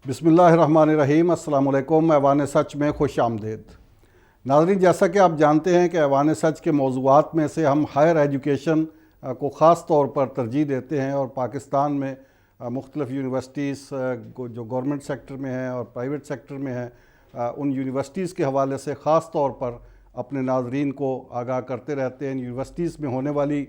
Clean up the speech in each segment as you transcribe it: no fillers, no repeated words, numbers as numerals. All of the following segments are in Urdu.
بسم اللہ الرحمن الرحیم۔ السلام علیکم۔ ایوان سچ میں خوش آمدید ناظرین، جیسا کہ آپ جانتے ہیں کہ ایوان سچ کے موضوعات میں سے ہم ہائر ایجوکیشن کو خاص طور پر ترجیح دیتے ہیں، اور پاکستان میں مختلف یونیورسٹیز جو گورنمنٹ سیکٹر میں ہیں اور پرائیویٹ سیکٹر میں ہیں، ان یونیورسٹیز کے حوالے سے خاص طور پر اپنے ناظرین کو آگاہ کرتے رہتے ہیں۔ یونیورسٹیز میں ہونے والی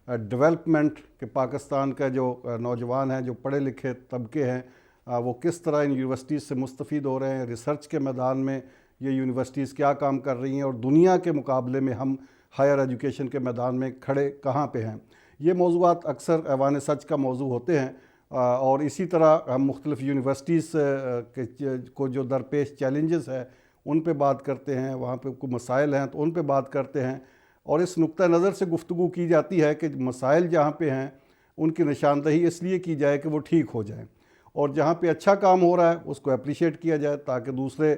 ڈیولپمنٹ کہ پاکستان کا جو نوجوان ہیں، جو پڑھے لکھے طبقے ہیں، وہ کس طرح ان یونیورسٹیز سے مستفید ہو رہے ہیں، ریسرچ کے میدان میں یہ یونیورسٹیز کیا کام کر رہی ہیں، اور دنیا کے مقابلے میں ہم ہائر ایجوکیشن کے میدان میں کھڑے کہاں پہ ہیں۔ یہ موضوعات اکثر ایوان سچ کا موضوع ہوتے ہیں، اور اسی طرح ہم مختلف یونیورسٹیز کو جو درپیش چیلنجز ہیں ان پہ بات کرتے ہیں، وہاں پہ کوئی مسائل ہیں تو ان پہ بات کرتے ہیں، اور اس نقطہ نظر سے گفتگو کی جاتی ہے کہ مسائل جہاں پہ ہیں ان کی نشاندہی اس لیے کی جائے کہ وہ ٹھیک ہو جائیں، اور جہاں پہ اچھا کام ہو رہا ہے اس کو اپریشیٹ کیا جائے تاکہ دوسرے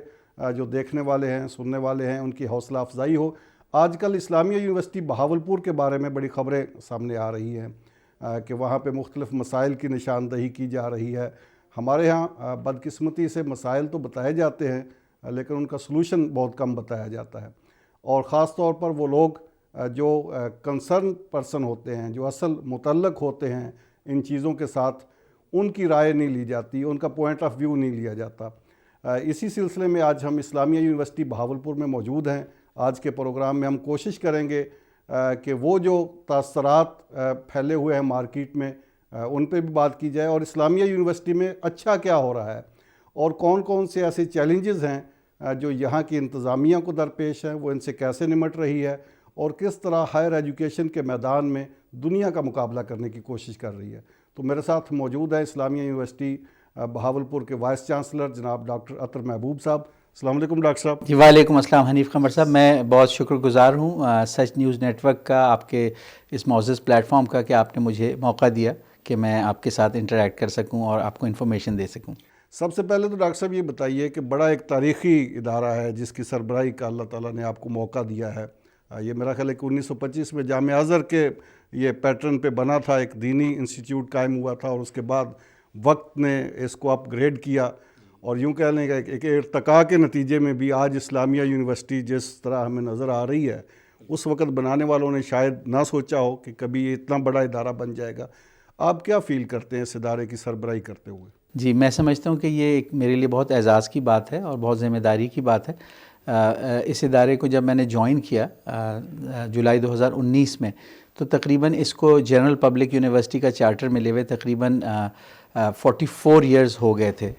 جو دیکھنے والے ہیں، سننے والے ہیں، ان کی حوصلہ افزائی ہو۔ آج کل اسلامیہ یونیورسٹی بہاولپور کے بارے میں بڑی خبریں سامنے آ رہی ہیں کہ وہاں پہ مختلف مسائل کی نشاندہی کی جا رہی ہے۔ ہمارے ہاں بدقسمتی سے مسائل تو بتائے جاتے ہیں لیکن ان کا سلوشن بہت کم بتایا جاتا ہے، اور خاص طور پر وہ لوگ جو کنسرن پرسن ہوتے ہیں، جو اصل متعلق ہوتے ہیں ان چیزوں کے ساتھ، ان کی رائے نہیں لی جاتی، ان کا پوائنٹ آف ویو نہیں لیا جاتا۔ اسی سلسلے میں آج ہم اسلامیہ یونیورسٹی بہاولپور میں موجود ہیں۔ آج کے پروگرام میں ہم کوشش کریں گے کہ وہ جو تاثرات پھیلے ہوئے ہیں مارکیٹ میں ان پہ بھی بات کی جائے، اور اسلامیہ یونیورسٹی میں اچھا کیا ہو رہا ہے، اور کون کون سے ایسے چیلنجز ہیں جو یہاں کی انتظامیہ کو درپیش ہیں، وہ ان سے کیسے نمٹ رہی ہے، اور کس طرح ہائر ایجوکیشن کے میدان میں دنیا کا مقابلہ کرنے کی کوشش کر رہی ہے۔ تو میرے ساتھ موجود ہے اسلامیہ یونیورسٹی بہاولپور کے وائس چانسلر جناب ڈاکٹر عطر محبوب صاحب۔ السلام علیکم ڈاکٹر صاحب۔ جی وعلیکم السلام حنیف قمر صاحب، میں بہت شکر گزار ہوں سچ نیوز نیٹ ورک کا، آپ کے اس معزز پلیٹ فارم کا، کہ آپ نے مجھے موقع دیا کہ میں آپ کے ساتھ انٹریکٹ کر سکوں اور آپ کو انفارمیشن دے سکوں۔ سب سے پہلے تو ڈاکٹر صاحب یہ بتائیے کہ بڑا ایک تاریخی ادارہ ہے جس کی سربراہی کا اللہ تعالیٰ نے آپ کو موقع دیا ہے۔ یہ میرا خیال ہے کہ 1925 میں جامعہ ازہر کے یہ پیٹرن پہ بنا تھا، ایک دینی انسٹیٹیوٹ قائم ہوا تھا، اور اس کے بعد وقت نے اس کو اپ گریڈ کیا، اور یوں کہہ لیں کہ ایک ارتقاء کے نتیجے میں بھی آج اسلامیہ یونیورسٹی جس طرح ہمیں نظر آ رہی ہے، اس وقت بنانے والوں نے شاید نہ سوچا ہو کہ کبھی یہ اتنا بڑا ادارہ بن جائے گا۔ آپ کیا فیل کرتے ہیں اس ادارے کی سربراہی کرتے ہوئے؟ جی، میں سمجھتا ہوں کہ یہ ایک میرے لیے بہت اعزاز کی بات ہے اور بہت ذمہ داری کی بات ہے۔ اس ادارے کو جب میں نے جوائن کیا جولائی 2019 میں، تو تقریباً اس کو جنرل پبلک یونیورسٹی کا چارٹر ملے ہوئے تقریباً 44 ایئرز ہو گئے تھے،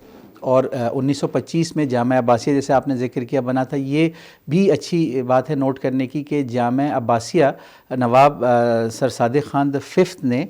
اور 1925 میں جامعہ عباسیہ جیسے آپ نے ذکر کیا بنا تھا۔ یہ بھی اچھی بات ہے نوٹ کرنے کی کہ جامعہ عباسیہ نواب سر صادق خان دی ففتھ نے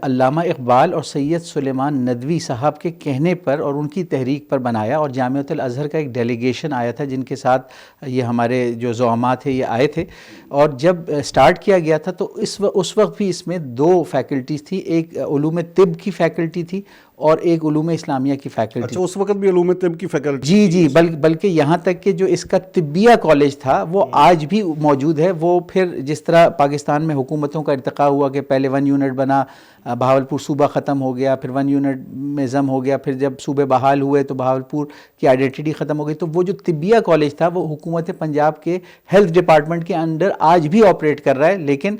علامہ اقبال اور سید سلیمان ندوی صاحب کے کہنے پر اور ان کی تحریک پر بنایا، اور جامعۃ الازہر کا ایک ڈیلیگیشن آیا تھا جن کے ساتھ یہ ہمارے جو زعماء تھے یہ آئے تھے، اور جب سٹارٹ کیا گیا تھا تو اس وقت بھی اس میں 2 فیکلٹیز تھی، ایک علوم طب کی فیکلٹی تھی اور ایک علوم اسلامیہ کی فیکلٹی۔ اچھا، اس وقت بھی علوم طب کی فیکلٹی؟ جی، بلکہ یہاں تک کہ جو اس کا طبیہ کالج تھا وہ آج بھی موجود ہے۔ وہ پھر جس طرح پاکستان میں حکومتوں کا ارتقاء ہوا کہ پہلے 1 یونٹ بنا، بہاولپور صوبہ ختم ہو گیا، پھر 1 یونٹ میں ضم ہو گیا، پھر جب صوبے بحال ہوئے تو بہاولپور کی آئیڈینٹی ختم ہو گئی، تو وہ جو طبیہ کالج تھا وہ حکومت پنجاب کے ہیلتھ ڈپارٹمنٹ کے انڈر آج بھی آپریٹ کر رہا ہے، لیکن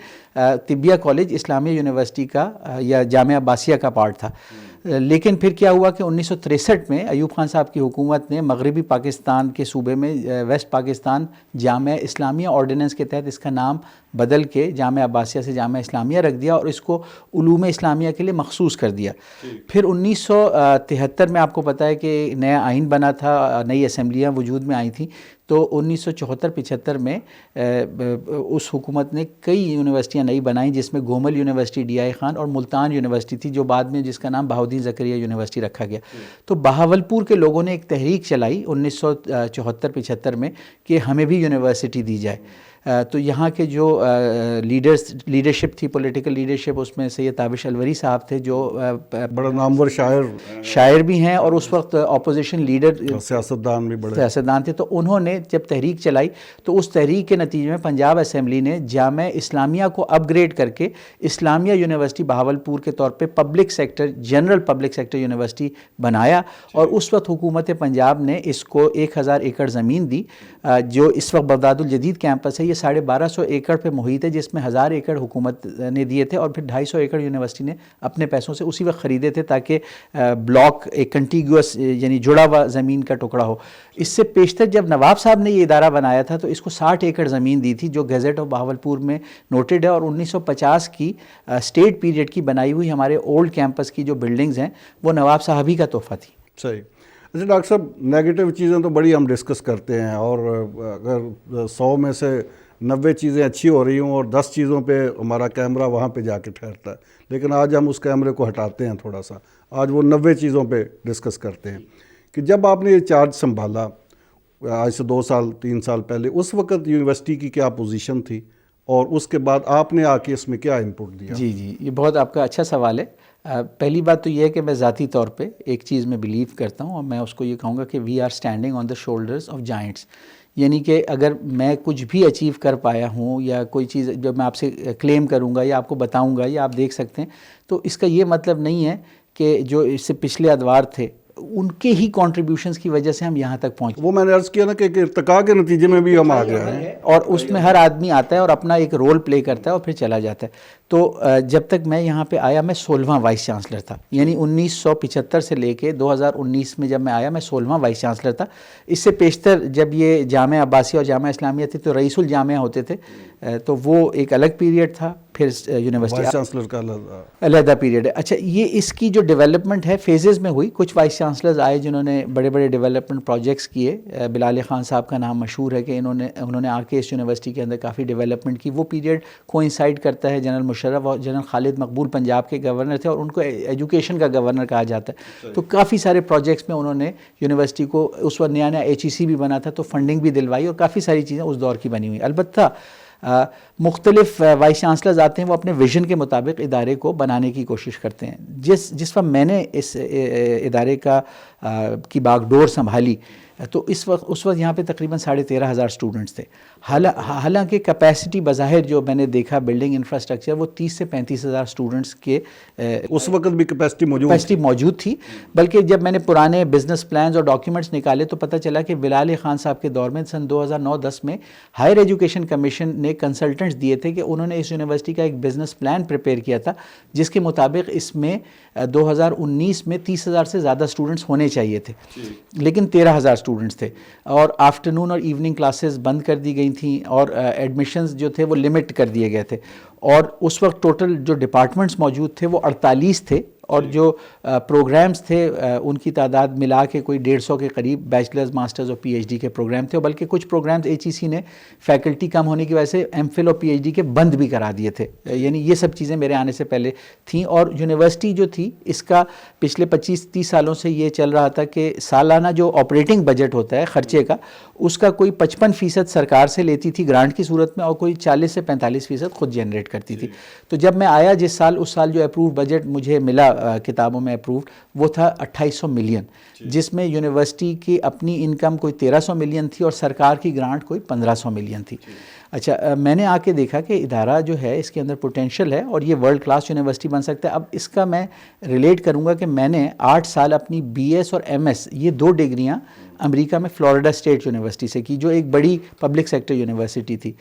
طبیہ کالج اسلامیہ یونیورسٹی کا یا جامعہ عباسیہ کا پارٹ تھا۔ لیکن پھر کیا ہوا کہ 1963 میں ایوب خان صاحب کی حکومت نے مغربی پاکستان کے صوبے میں ویسٹ پاکستان جامعہ اسلامیہ آرڈیننس کے تحت اس کا نام بدل کے جامعہ عباسیہ سے جامعہ اسلامیہ رکھ دیا، اور اس کو علوم اسلامیہ کے لیے مخصوص کر دیا۔ پھر 1973 میں آپ کو پتہ ہے کہ نیا آئین بنا تھا، نئی اسمبلیاں وجود میں آئی تھیں، تو 1974-75 میں اس حکومت نے کئی یونیورسٹیاں نئی بنائیں، جس میں Gomal university D I Khan اور ملتان یونیورسٹی تھی، جو بعد میں جس کا نام بہاؤالدین زکریا یونیورسٹی رکھا گیا۔ تو بہاولپور کے لوگوں نے ایک تحریک چلائی 1974-75 میں کہ ہمیں بھی یونیورسٹی دی جائے۔ تو یہاں کے جو لیڈرشپ تھی، پولیٹیکل لیڈرشپ، اس میں سید تابش الوری صاحب تھے جو بڑا نامور شاعر بھی ہیں اور اس وقت اپوزیشن لیڈر، سیاستدان بھی بڑے سیاستدان تھے. تو انہوں نے جب تحریک چلائی تو اس تحریک کے نتیجے میں پنجاب اسمبلی نے جامعہ اسلامیہ کو اپ گریڈ کر کے اسلامیہ یونیورسٹی بہاولپور کے طور پہ public sector, general public sector university بنایا. اور اس وقت حکومت پنجاب نے اس کو 1000 ایکڑ زمین دی. جو اس وقت بغداد الجدید کیمپس ہے یہ 1250 ایکڑ پہ محیط ہے، جس میں 1000 ایکڑ حکومت نے دیے تھے اور پھر 250 ایکڑ یونیورسٹی نے اپنے پیسوں سے اسی وقت خریدے تھے تاکہ بلاک ایک کنٹیگوس یعنی جڑا ہوا زمین کا ٹکڑا ہو. اس سے پیشتر جب نواب صاحب نے یہ ادارہ بنایا تھا تو اس کو 60 ایکڑ زمین دی تھی جو گیزٹ آف بہاولپور میں نوٹڈ ہے. اور 1950 کی اسٹیٹ پیریڈ کی بنائی ہوئی ہمارے اولڈ کیمپس کی جو بلڈنگز ہیں وہ نواب صاحب ہی کا تحفہ تھی. صحیح. اچھا ڈاکٹر صاحب، نیگیٹو چیزیں تو بڑی ہم ڈسکس کرتے ہیں، اور اگر 100 میں سے 90 چیزیں اچھی ہو رہی ہوں اور 10 چیزوں پہ ہمارا کیمرہ وہاں پہ جا کے ٹھہرتا ہے، لیکن آج ہم اس کیمرے کو ہٹاتے ہیں تھوڑا سا، آج وہ 90 چیزوں پہ ڈسکس کرتے ہیں. کہ جب آپ نے یہ چارج سنبھالا آج سے 2 سال 3 سال پہلے، اس وقت یونیورسٹی کی کیا پوزیشن تھی اور اس کے بعد آپ نے آ کے اس میں کیا انپٹ دیا؟ جی یہ بہت آپ کا اچھا سوال ہے. پہلی بات تو یہ ہے کہ میں ذاتی طور پہ ایک چیز میں بلیو کرتا ہوں اور میں اس کو یہ کہوں گا کہ we are standing on the shoulders of giants. یعنی کہ اگر میں کچھ بھی اچیو کر پایا ہوں یا کوئی چیز جب میں آپ سے کلیم کروں گا یا آپ کو بتاؤں گا یا آپ دیکھ سکتے ہیں، تو اس کا یہ مطلب نہیں ہے کہ جو اس سے پچھلے ادوار تھے ان کے ہی کنٹریبیوشنز کی وجہ سے ہم یہاں تک پہنچے. وہ میں نے عرض کیا نا کہ ارتقاء کے نتیجے میں بھی ہم آ گئے ہیں، اور اس میں ہر آدمی آتا ہے اور اپنا ایک رول پلے کرتا ہے اور پھر چلا جاتا ہے. تو جب تک میں یہاں پہ آیا میں 16واں وائس چانسلر تھا، یعنی 1975 سے لے کے 2019 میں جب میں آیا میں 16واں وائس چانسلر تھا. اس سے پیشتر جب یہ جامعہ عباسیہ اور جامعہ اسلامیہ تھی تو رئیس الجامعہ ہوتے تھے، تو وہ ایک الگ پیریڈ تھا. پھر یونیورسٹی وائس چانسلر کا علیحدہ پیریڈ ہے. اچھا، یہ اس کی جو ڈیولپمنٹ ہے فیزز میں ہوئی. کچھ وائس چانسلرز آئے جنہوں نے بڑے بڑے ڈیولپمنٹ پروجیکٹس کیے. بلال خان صاحب کا نام مشہور ہے کہ انہوں نے آ کے اس یونیورسٹی کے اندر کافی ڈیولپمنٹ کی. وہ پیریڈ کوئنسائڈ کرتا ہے جنرل مشرف اور جنرل خالد مقبول پنجاب کے گورنر تھے اور ان کو ایجوکیشن کا گورنر کہا جاتا ہے. تو کافی سارے پروجیکٹس میں انہوں نے یونیورسٹی کو، اس وقت نیا HEC بھی بنا تھا تو فنڈنگ بھی دلوائی اور کافی ساری چیزیں اس دور کی بنی ہوئی. البتہ مختلف وائس چانسلرز آتے ہیں، وہ اپنے ویژن کے مطابق ادارے کو بنانے کی کوشش کرتے ہیں. جس وقت میں نے اس ادارے کی باغ ڈور سنبھالی تو اس وقت یہاں پہ تقریباً 13,500 اسٹوڈنٹس تھے. حالانکہ کیپیسٹی بظاہر جو میں نے دیکھا بلڈنگ انفراسٹرکچر وہ 30 سے 35,000 اسٹوڈنٹس کے اس وقت بھی کیپیسٹی موجود تھی. بلکہ جب میں نے پرانے بزنس پلانز اور ڈاکیومنٹس نکالے تو پتہ چلا کہ بلال خان صاحب کے دور میں سن 2009-10 میں ہائر ایجوکیشن کمیشن نے کنسلٹنٹس دیے تھے کہ انہوں نے اس یونیورسٹی کا ایک بزنس پلان پریپیئر کیا تھا جس کے مطابق اس میں 2019 میں 30,000 سے زیادہ اسٹوڈنٹس ہونے چاہیے تھے، لیکن 13,000 اسٹوڈنٹس تھے. اور آفٹرنون اور ایوننگ کلاسز بند کر دی گئی تھیں اور ایڈمیشنز جو تھے وہ لمٹ کر دیے گئے تھے. اور اس وقت ٹوٹل جو ڈپارٹمنٹس موجود تھے وہ 48 تھے اور جو پروگرامز تھے ان کی تعداد ملا کے کوئی 150 کے قریب بیچلرز، ماسٹرز اور PhD کے پروگرام تھے. بلکہ کچھ پروگرامز HEC نے فیکلٹی کم ہونے کی وجہ سے MPhil اور PhD کے بند بھی کرا دیے تھے. یعنی یہ سب چیزیں میرے آنے سے پہلے تھیں. اور یونیورسٹی جو تھی اس کا پچھلے 25-30 سالوں سے یہ چل رہا تھا کہ سالانہ جو آپریٹنگ بجٹ ہوتا ہے خرچے کا، اس کا کوئی 55% سرکار سے لیتی تھی گرانٹ کی صورت میں اور کوئی 40 سے 45% خود جنریٹ کرتی تھی. تو جب میں آیا اس سال جو اپرووڈ بجٹ مجھے ملا کتابوں میں اپرووڈ وہ تھا 2800 ملین، جس میں یونیورسٹی کی اپنی انکم کوئی 1300 ملین تھی اور سرکار کی گرانٹ کوئی 1500 ملین تھی. اچھا، میں نے آ کے دیکھا کہ ادارہ جو ہے اس کے اندر پوٹینشل ہے اور یہ ورلڈ کلاس یونیورسٹی بن سکتا ہے. اب اس کا میں ریلیٹ کروں گا کہ میں نے 8 سال اپنی BS اور MS یہ 2 ڈگریاں امریکہ میں فلوریڈا اسٹیٹ یونیورسٹی سے کی جو ایک بڑی پبلک سیکٹر یونیورسٹی تھی.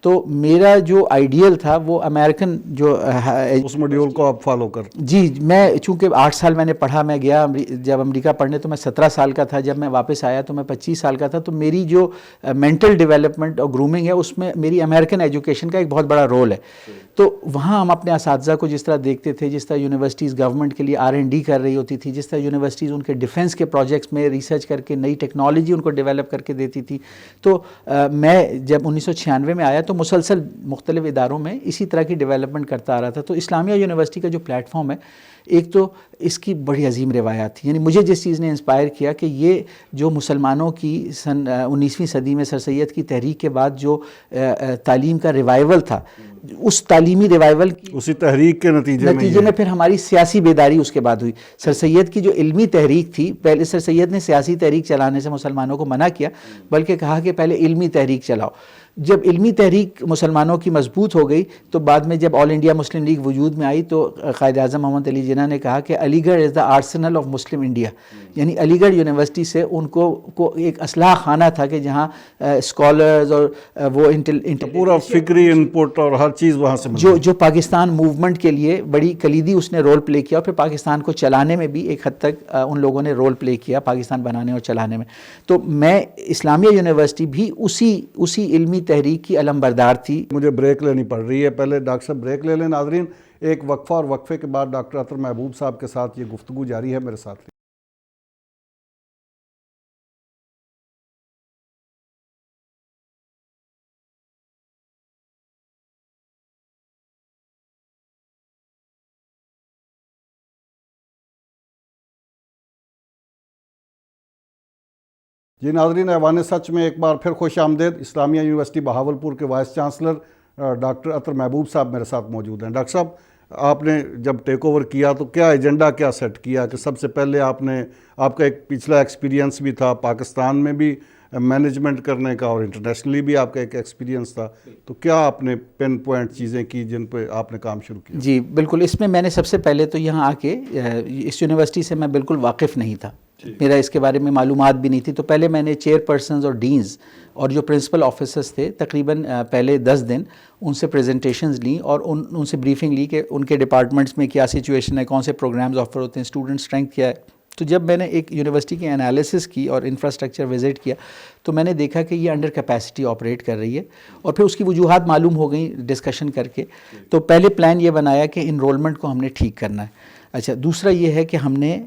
تو میرا جو آئیڈیل تھا وہ امریکن جو اس ماڈیول کو آپ فالو کر. جی، میں چونکہ 8 سال میں نے پڑھا، میں گیا جب امریکہ پڑھنے تو میں 17 سال کا تھا، جب میں واپس آیا تو میں 25 سال کا تھا. تو میری جو مینٹل ڈیولپمنٹ اور گرومنگ ہے اس میں میری امریکن ایجوکیشن کا ایک بہت بڑا رول ہے. تو وہاں ہم اپنے اساتذہ کو جس طرح دیکھتے تھے، جس طرح یونیورسٹیز گورنمنٹ کے لیے R&D کر رہی ہوتی تھی، جس طرح یونیورسٹیز ان کے ڈیفنس کے پروجیکٹس میں ریسرچ کر کے نئی ٹیکنالوجی ان کو ڈیولپ کر کے دیتی تھی. تو میں جب 1996 میں آیا تو مسلسل مختلف اداروں میں اسی طرح کی ڈیولپمنٹ کرتا آ رہا تھا. تو اسلامیہ یونیورسٹی کا جو پلیٹ فارم ہے، ایک تو اس کی بڑی عظیم روایات تھی. یعنی مجھے جس چیز نے انسپائر کیا کہ یہ جو مسلمانوں کی 19ویں صدی میں سر سید کی تحریک کے بعد جو تعلیم کا ریوائول تھا، اس تعلیمی ریوائول کی اسی تحریک کے نتیجے میں پھر ہماری سیاسی بیداری اس کے بعد ہوئی. سر سید کی جو علمی تحریک تھی، پہلے سر سید نے سیاسی تحریک چلانے سے مسلمانوں کو منع کیا، بلکہ کہا کہ پہلے علمی تحریک چلاؤ. جب علمی تحریک مسلمانوں کی مضبوط ہو گئی تو بعد میں جب آل انڈیا مسلم لیگ وجود میں آئی تو قائد اعظم محمد علی جناح نے کہا کہ علی گڑھ از دا آرسنل آف مسلم انڈیا. یعنی علی گڑھ یونیورسٹی سے ان کو ایک اسلحہ خانہ تھا کہ جہاں اسکالرز اور وہ پورا فکری انپٹ اور ہر چیز وہاں سے جو پاکستان موومنٹ کے لیے بڑی کلیدی اس نے رول پلے کیا، اور پھر پاکستان کو چلانے میں بھی ایک حد تک ان لوگوں نے رول پلے کیا پاکستان بنانے اور چلانے میں. تو میں اسلامیہ یونیورسٹی بھی اسی علمی تحریک کی علم بردار تھی. مجھے بریک لینی پڑ رہی ہے، پہلے ڈاکٹر صاحب بریک لے لیں. ناظرین ایک وقفہ، اور وقفے کے بعد ڈاکٹر اطہر محبوب صاحب کے ساتھ یہ گفتگو جاری ہے. میرے ساتھ جی ناظرین، ایوان سچ میں ایک بار پھر خوش آمدید. اسلامیہ یونیورسٹی بہاولپور کے وائس چانسلر ڈاکٹر اطہر محبوب صاحب میرے ساتھ موجود ہیں. ڈاکٹر صاحب، آپ نے جب ٹیک اوور کیا تو کیا ایجنڈا کیا سیٹ کیا کہ سب سے پہلے آپ کا ایک پچھلا ایکسپیرینس بھی تھا پاکستان میں بھی مینجمنٹ کرنے کا، اور انٹرنیشنلی بھی آپ کا ایک ایکسپیرینس تھا، تو کیا آپ نے پن پوائنٹ چیزیں کی جن پہ آپ نے کام شروع کیا؟ جی بالکل. اس میں نے سب سے پہلے تو یہاں آ کے اس یونیورسٹی سے میں بالکل واقف نہیں تھا، میرا اس کے بارے میں معلومات بھی نہیں تھی. تو پہلے میں نے چیئر پرسنز اور ڈینز اور جو پرنسپل آفیسرز تھے تقریباً پہلے 10 دن ان سے پریزنٹیشنز لیں اور ان سے بریفنگ لی کہ ان کے ڈپارٹمنٹس میں کیا سچویشن ہے، کون سے پروگرامز آفر ہوتے ہیں، اسٹوڈنٹ اسٹرینتھ کیا ہے. تو جب میں نے ایک یونیورسٹی کی انالیسس کی اور انفراسٹرکچر وزٹ کیا تو میں نے دیکھا کہ یہ انڈر کیپیسٹی آپریٹ کر رہی ہے، اور پھر اس کی وجوہات معلوم ہو گئیں ڈسکشن کر کے. تو پہلے پلان یہ بنایا کہ انرولمنٹ کو ہم نے ٹھیک کرنا ہے. اچھا، دوسرا یہ ہے کہ ہم نے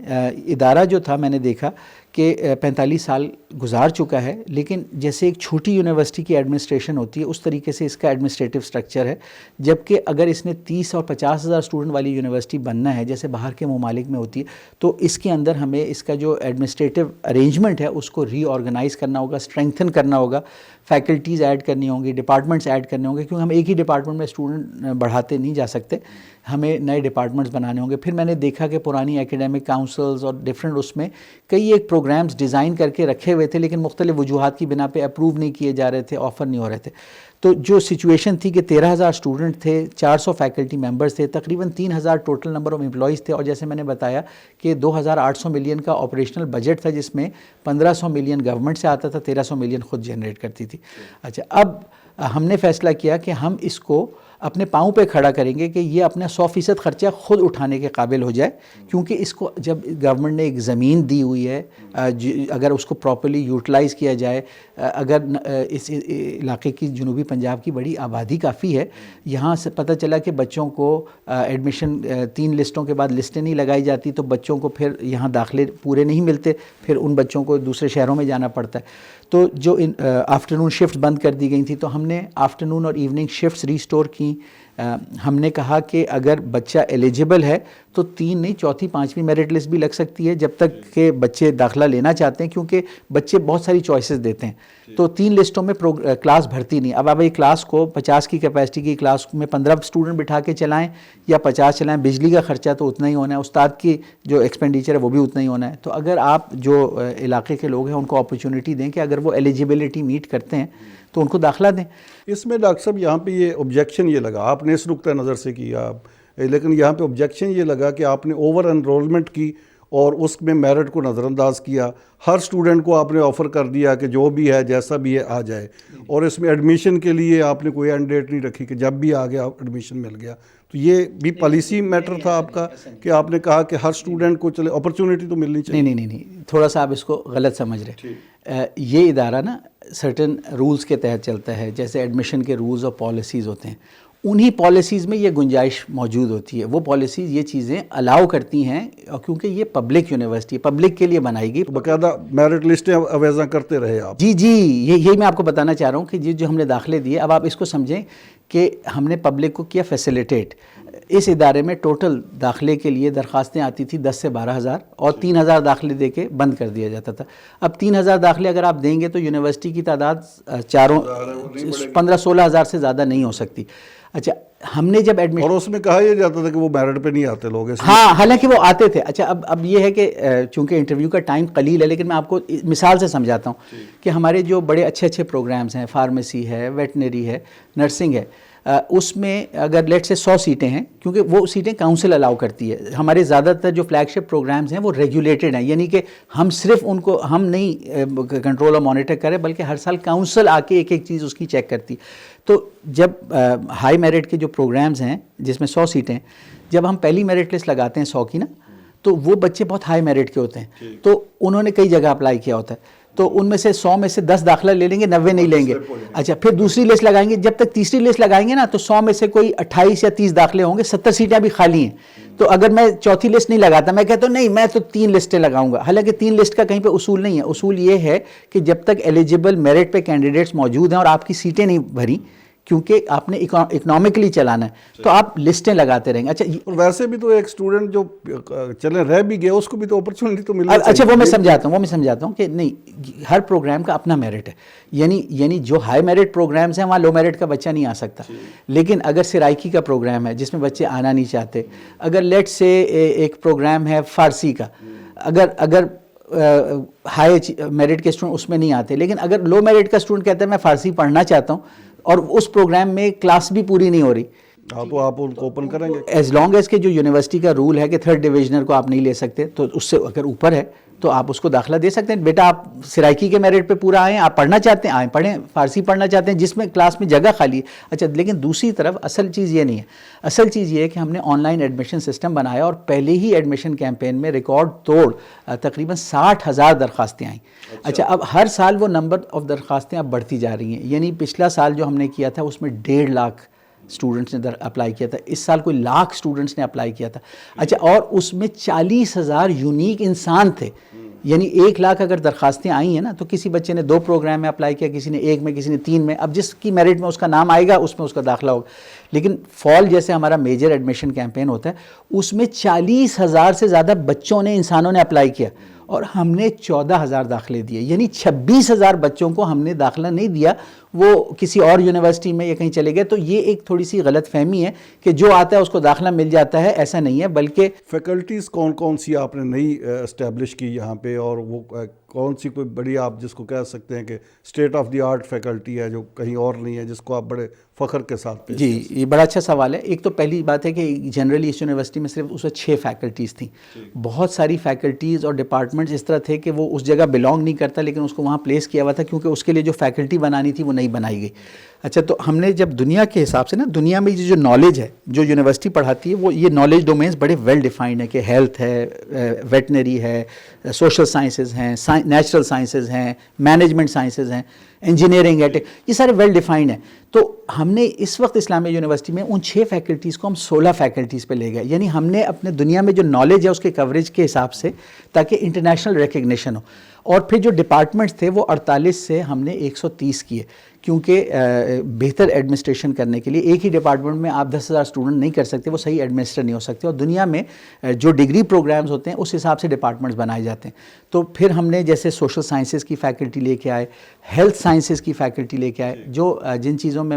ادارہ جو تھا، میں نے دیکھا کہ 45 سال گزار چکا ہے، لیکن جیسے ایک چھوٹی یونیورسٹی کی ایڈمنسٹریشن ہوتی ہے اس طریقے سے اس کا ایڈمنسٹریٹو سٹرکچر ہے. جبکہ اگر اس نے 30 اور 50 ہزار اسٹوڈنٹ والی یونیورسٹی بننا ہے جیسے باہر کے ممالک میں ہوتی ہے، تو اس کے اندر ہمیں اس کا جو ایڈمنسٹریٹو ارینجمنٹ ہے اس کو ری آرگنائز کرنا ہوگا، اسٹرینگتھن کرنا ہوگا، فیکلٹیز ایڈ کرنی ہوں گی، ڈپارٹمنٹس ایڈ کرنے ہوں گے، کیونکہ ہم ایک ہی ڈپارٹمنٹ میں اسٹوڈنٹ بڑھاتے نہیں جا سکتے، ہمیں نئے ڈپارٹمنٹس بنانے ہوں گے. پھر میں نے دیکھا کہ پرانی ایکیڈیمک کاؤنسلز اور ڈفرینٹ اس میں کئی ایک پروگرامز ڈیزائن کر کے رکھے ہوئے تھے، لیکن مختلف وجوہات کی بنا پہ اپروو نہیں کیے جا رہے تھے، آفر نہیں ہو رہے تھے. تو جو سچویشن تھی کہ 13,000 اسٹوڈنٹ تھے، 400 فیکلٹی ممبرس تھے، تقریباً 3,000 ٹوٹل نمبر آف امپلائیز تھے، اور جیسے میں نے بتایا کہ 2,800 ملین کا آپریشنل بجٹ تھا، جس میں 1,500 ملین گورنمنٹ سے آتا تھا، 1,300 ملین خود جنریٹ کرتی تھی. اچھا، اب ہم نے فیصلہ کیا کہ ہم اس کو اپنے پاؤں پہ کھڑا کریں گے کہ یہ اپنا 100% خرچہ خود اٹھانے کے قابل ہو جائے، کیونکہ اس کو جب گورنمنٹ نے ایک زمین دی ہوئی ہے، اگر اس کو پراپرلی یوٹیلائز کیا جائے، اگر اس علاقے کی جنوبی پنجاب کی بڑی آبادی کافی ہے، یہاں سے پتہ چلا کہ بچوں کو ایڈمیشن 3 لسٹوں کے بعد لسٹیں نہیں لگائی جاتی تو بچوں کو پھر یہاں داخلے پورے نہیں ملتے، پھر ان بچوں کو دوسرے شہروں میں جانا پڑتا ہے. تو جو آفٹرنون شفٹ بند کر دی گئی تھیں تو ہم نے آفٹرنون اور ایوننگ شفٹس ریسٹور کی. ہم نے کہا کہ اگر بچہ ایلیجیبل ہے تو 3 نہیں 4تھی 5ویں میرٹ لسٹ بھی لگ سکتی ہے، جب تک کہ بچے داخلہ لینا چاہتے ہیں، کیونکہ بچے بہت ساری چوائسیز دیتے ہیں. تو 3 لسٹوں میں کلاس بھرتی نہیں. اب آپ ایک کلاس کو 50 کی کیپیسٹی کی کلاس میں 15 اسٹوڈنٹ بٹھا کے چلائیں یا 50 چلائیں، بجلی کا خرچہ تو اتنا ہی ہونا ہے، استاد کی جو ایکسپینڈیچر ہے وہ بھی اتنا ہی ہونا ہے. تو اگر آپ جو علاقے کے لوگ ہیں ان کو اپرچونٹی دیں کہ اگر وہ ایلیجیبلٹی میٹ کرتے ہیں تو ان کو داخلہ دیں. اس میں ڈاکٹر صاحب یہاں پہ یہ آبجیکشن یہ لگا، آپ نے اس نقطۂ نظر سے کیا، لیکن یہاں پہ آبجیکشن یہ لگا کہ آپ نے اوور انرولمنٹ کی اور اس میں میرٹ کو نظر انداز کیا. ہر اسٹوڈنٹ کو آپ نے آفر کر دیا کہ جو بھی ہے جیسا بھی ہے آ جائے، اور اس میں ایڈمیشن کے لیے آپ نے کوئی اینڈ ڈیٹ نہیں رکھی کہ جب بھی آ گیا ایڈمیشن مل گیا. تو یہ بھی پالیسی میٹر تھا آپ کا کہ آپ نے کہا کہ ہر اسٹوڈنٹ کو چلے اپرچونٹی تو ملنی چاہیے. نہیں، تھوڑا سا آپ اس کو غلط سمجھ رہے. یہ ادارہ نا سرٹن رولز کے تحت چلتا ہے، جیسے ایڈمیشن کے رولز اور پالیسیز ہوتے ہیں، انہی پالیسیز میں یہ گنجائش موجود ہوتی ہے. وہ پالیسیز یہ چیزیں الاؤ کرتی ہیں، اور کیونکہ یہ پبلک یونیورسٹی ہے، پبلک کے لیے بنائی گئی. باقاعدہ میرٹ لسٹیں اویزاں کرتے رہے آپ؟ جی یہی میں آپ کو بتانا چاہ رہا ہوں کہ جو ہم نے داخلے دیے، اب آپ اس کو سمجھیں کہ ہم نے پبلک کو کیا فیسیلیٹیٹ. اس ادارے میں ٹوٹل داخلے کے لیے درخواستیں آتی تھی 10 سے 12,000 اور 3,000 داخلے دے کے بند کر دیا جاتا تھا. اب 3,000 داخلے اگر آپ دیں گے تو یونیورسٹی کی تعداد 15-16,000 سے زیادہ نہیں ہو سکتی. اچھا ہم نے جب ایڈمیشن، اور اس میں کہا یہ جاتا تھا کہ وہ میرٹ پہ نہیں آتے لوگ. ہاں حالانکہ وہ آتے تھے. اچھا اب یہ ہے کہ چونکہ انٹرویو کا ٹائم قلیل ہے، لیکن میں آپ کو مثال سے سمجھاتا ہوں کہ ہمارے جو بڑے اچھے پروگرامز ہیں، فارمیسی ہے، ویٹنری ہے، نرسنگ ہے، اس میں اگر لیٹ سے 100 سیٹیں ہیں، کیونکہ وہ سیٹیں کاؤنسل الاؤ کرتی ہے. ہمارے زیادہ تر جو فلیگ شپ پروگرامز ہیں وہ ریگولیٹڈ ہیں، یعنی کہ ہم صرف ان کو ہم نہیں کنٹرول اور مانیٹر کریں، بلکہ ہر سال کاؤنسل آ کے ایک چیز اس کی چیک کرتی. تو جب ہائی میرٹ کے جو پروگرامز ہیں جس میں 100 سیٹیں، جب ہم پہلی میرٹ لسٹ لگاتے ہیں 100 کی نا، تو وہ بچے بہت ہائی میرٹ کے ہوتے ہیں، تو انہوں نے کئی جگہ اپلائی کیا ہوتا ہے، تو ان میں سے 100 میں سے 10 داخلہ لے لیں گے، 90 نہیں لیں گے. اچھا پھر دوسری لسٹ لگائیں گے، جب تک تیسری لسٹ لگائیں گے نا تو 100 میں سے کوئی 28 یا 30 داخلے ہوں گے، 70 سیٹیں بھی خالی ہیں. تو اگر میں چوتھی لسٹ نہیں لگاتا، میں کہتا ہوں نہیں میں تو 3 لسٹیں لگاؤں گا. حالانکہ 3 لسٹ کا کہیں پہ اصول نہیں ہے. اصول یہ ہے کہ جب تک ایلیجیبل میرٹ پہ کینڈیڈیٹس موجود ہیں اور آپ کی سیٹیں نہیں بھری، کیونکہ آپ نے اکنامکلی چلانا ہے، تو آپ لسٹیں لگاتے رہیں گے. اچھا اور ویسے بھی تو ایک اسٹوڈنٹ جو چلے رہ بھی گیا، اس کو بھی تو اپرچونٹی تو ملنا چاہیے. اچھا وہ میں سمجھاتا ہوں کہ نہیں، ہر پروگرام کا اپنا میرٹ ہے. یعنی جو ہائی میرٹ پروگرامز ہیں وہاں لو میرٹ کا بچہ نہیں آ سکتا. لیکن اگر سرائکی کا پروگرام ہے جس میں بچے آنا نہیں چاہتے، اگر لیٹ سے ایک پروگرام ہے فارسی کا، اگر ہائی میرٹ کے اسٹوڈنٹ اس میں نہیں آتے، لیکن اگر لو میرٹ کا اسٹوڈنٹ کہتا ہے میں فارسی پڑھنا چاہتا ہوں اور اس پروگرام میں کلاس بھی پوری نہیں ہو رہی، تو آپ ان کو اوپن کریں گے؟ ایز لانگ ایز کہ جو یونیورسٹی کا رول ہے کہ 3rd ڈویژنر کو آپ نہیں لے سکتے، تو اس سے اگر اوپر ہے تو آپ اس کو داخلہ دے سکتے ہیں. بیٹا آپ سرائکی کے میرٹ پہ پورا آئیں، آپ پڑھنا چاہتے ہیں آئیں پڑھیں، فارسی پڑھنا چاہتے ہیں جس میں کلاس میں جگہ خالی ہے. اچھا لیکن دوسری طرف اصل چیز یہ نہیں ہے. اصل چیز یہ ہے کہ ہم نے آن لائن ایڈمیشن سسٹم بنایا اور پہلے ہی ایڈمیشن کیمپین میں ریکارڈ توڑ تقریباً 60,000 درخواستیں آئیں. اچھا اب ہر سال وہ نمبر آف درخواستیں اب بڑھتی جا رہی ہیں. یعنی پچھلا سال جو ہم نے کیا تھا اس میں 1.5 لاکھ اسٹوڈنٹس نے اپلائی کیا تھا. اس سال کوئی 1 لاکھ اسٹوڈنٹس نے اپلائی کیا تھا. اچھا اور اس میں 40,000 یونیک انسان تھے. یعنی 1 لاکھ اگر درخواستیں آئی ہیں نا، تو کسی بچے نے 2 پروگرام میں اپلائی کیا، کسی نے 1 میں، کسی نے 3 میں. اب جس کی میرٹ میں اس کا نام آئے گا اس میں اس کا داخلہ ہوگا. لیکن فال جیسے ہمارا میجر ایڈمیشن کیمپین ہوتا ہے، اس میں 40,000 سے زیادہ بچوں نے، انسانوں نے اپلائی کیا اور ہم نے 14,000 داخلے دیے. یعنی 26,000 بچوں کو ہم نے داخلہ نہیں دیا، وہ کسی اور یونیورسٹی میں یا کہیں چلے گئے. تو یہ ایک تھوڑی سی غلط فہمی ہے کہ جو آتا ہے اس کو داخلہ مل جاتا ہے، ایسا نہیں ہے. بلکہ فیکلٹیز کون سی آپ نے نئی اسٹیبلش کی یہاں پہ، اور وہ کون سی کوئی بڑی آپ جس کو کہہ سکتے ہیں کہ state of the art faculty ہے جو کہیں اور نہیں ہے، جس کو آپ بڑے فخر کے ساتھ پیش جی یہ بڑا اچھا سوال ہے. ایک تو پہلی بات ہے کہ جنرلی اس یونیورسٹی میں صرف اس وقت 6 فیکلٹیز تھیں. بہت ساری فیکلٹیز اور ڈپارٹمنٹس اس طرح تھے کہ وہ اس جگہ بلانگ نہیں کرتا، لیکن اس کو وہاں پلیس کیا ہوا تھا کیونکہ اس کے لیے جو فیکلٹی بنانی تھی وہ نہیں بنائی گئی. اچھا تو ہم نے جب دنیا کے حساب سے نا، دنیا میں جو نالج ہے جو یونیورسٹی پڑھاتی ہے، وہ یہ نالج ڈومینز بڑے ویل ڈیفائنڈ ہیں کہ ہیلتھ ہے، ویٹنری ہے، سوشل سائنسز ہیں، نیچرل سائنسز ہیں، مینجمنٹ سائنسز ہیں، انجینئرنگ ہے، یہ سارے ویل ڈیفائنڈ ہیں. تو ہم نے اس وقت اسلامیہ یونیورسٹی میں ان 6 فیکلٹیز کو ہم 16 فیکلٹیز پہ لے گئے. یعنی ہم نے اپنے دنیا میں جو نالج ہے اس کے کوریج کے حساب سے، تاکہ انٹرنیشنل ریکگنیشن ہو. اور پھر جو ڈپارٹمنٹس تھے وہ 48 سے ہم نے 130 کیے، کیونکہ بہتر ایڈمنسٹریشن کرنے کے لیے ایک ہی ڈپارٹمنٹ میں آپ 10,000 اسٹوڈنٹ نہیں کر سکتے، وہ صحیح ایڈمنسٹر نہیں ہو سکتے. اور دنیا میں جو ڈگری پروگرامز ہوتے ہیں اس حساب سے ڈپارٹمنٹس بنائے جاتے ہیں. تو پھر ہم نے جیسے سوشل سائنسز کی فیکلٹی لے کے آئے، ہیلتھ سائنسز کی فیکلٹی لے کے آئے، جو جن چیزوں میں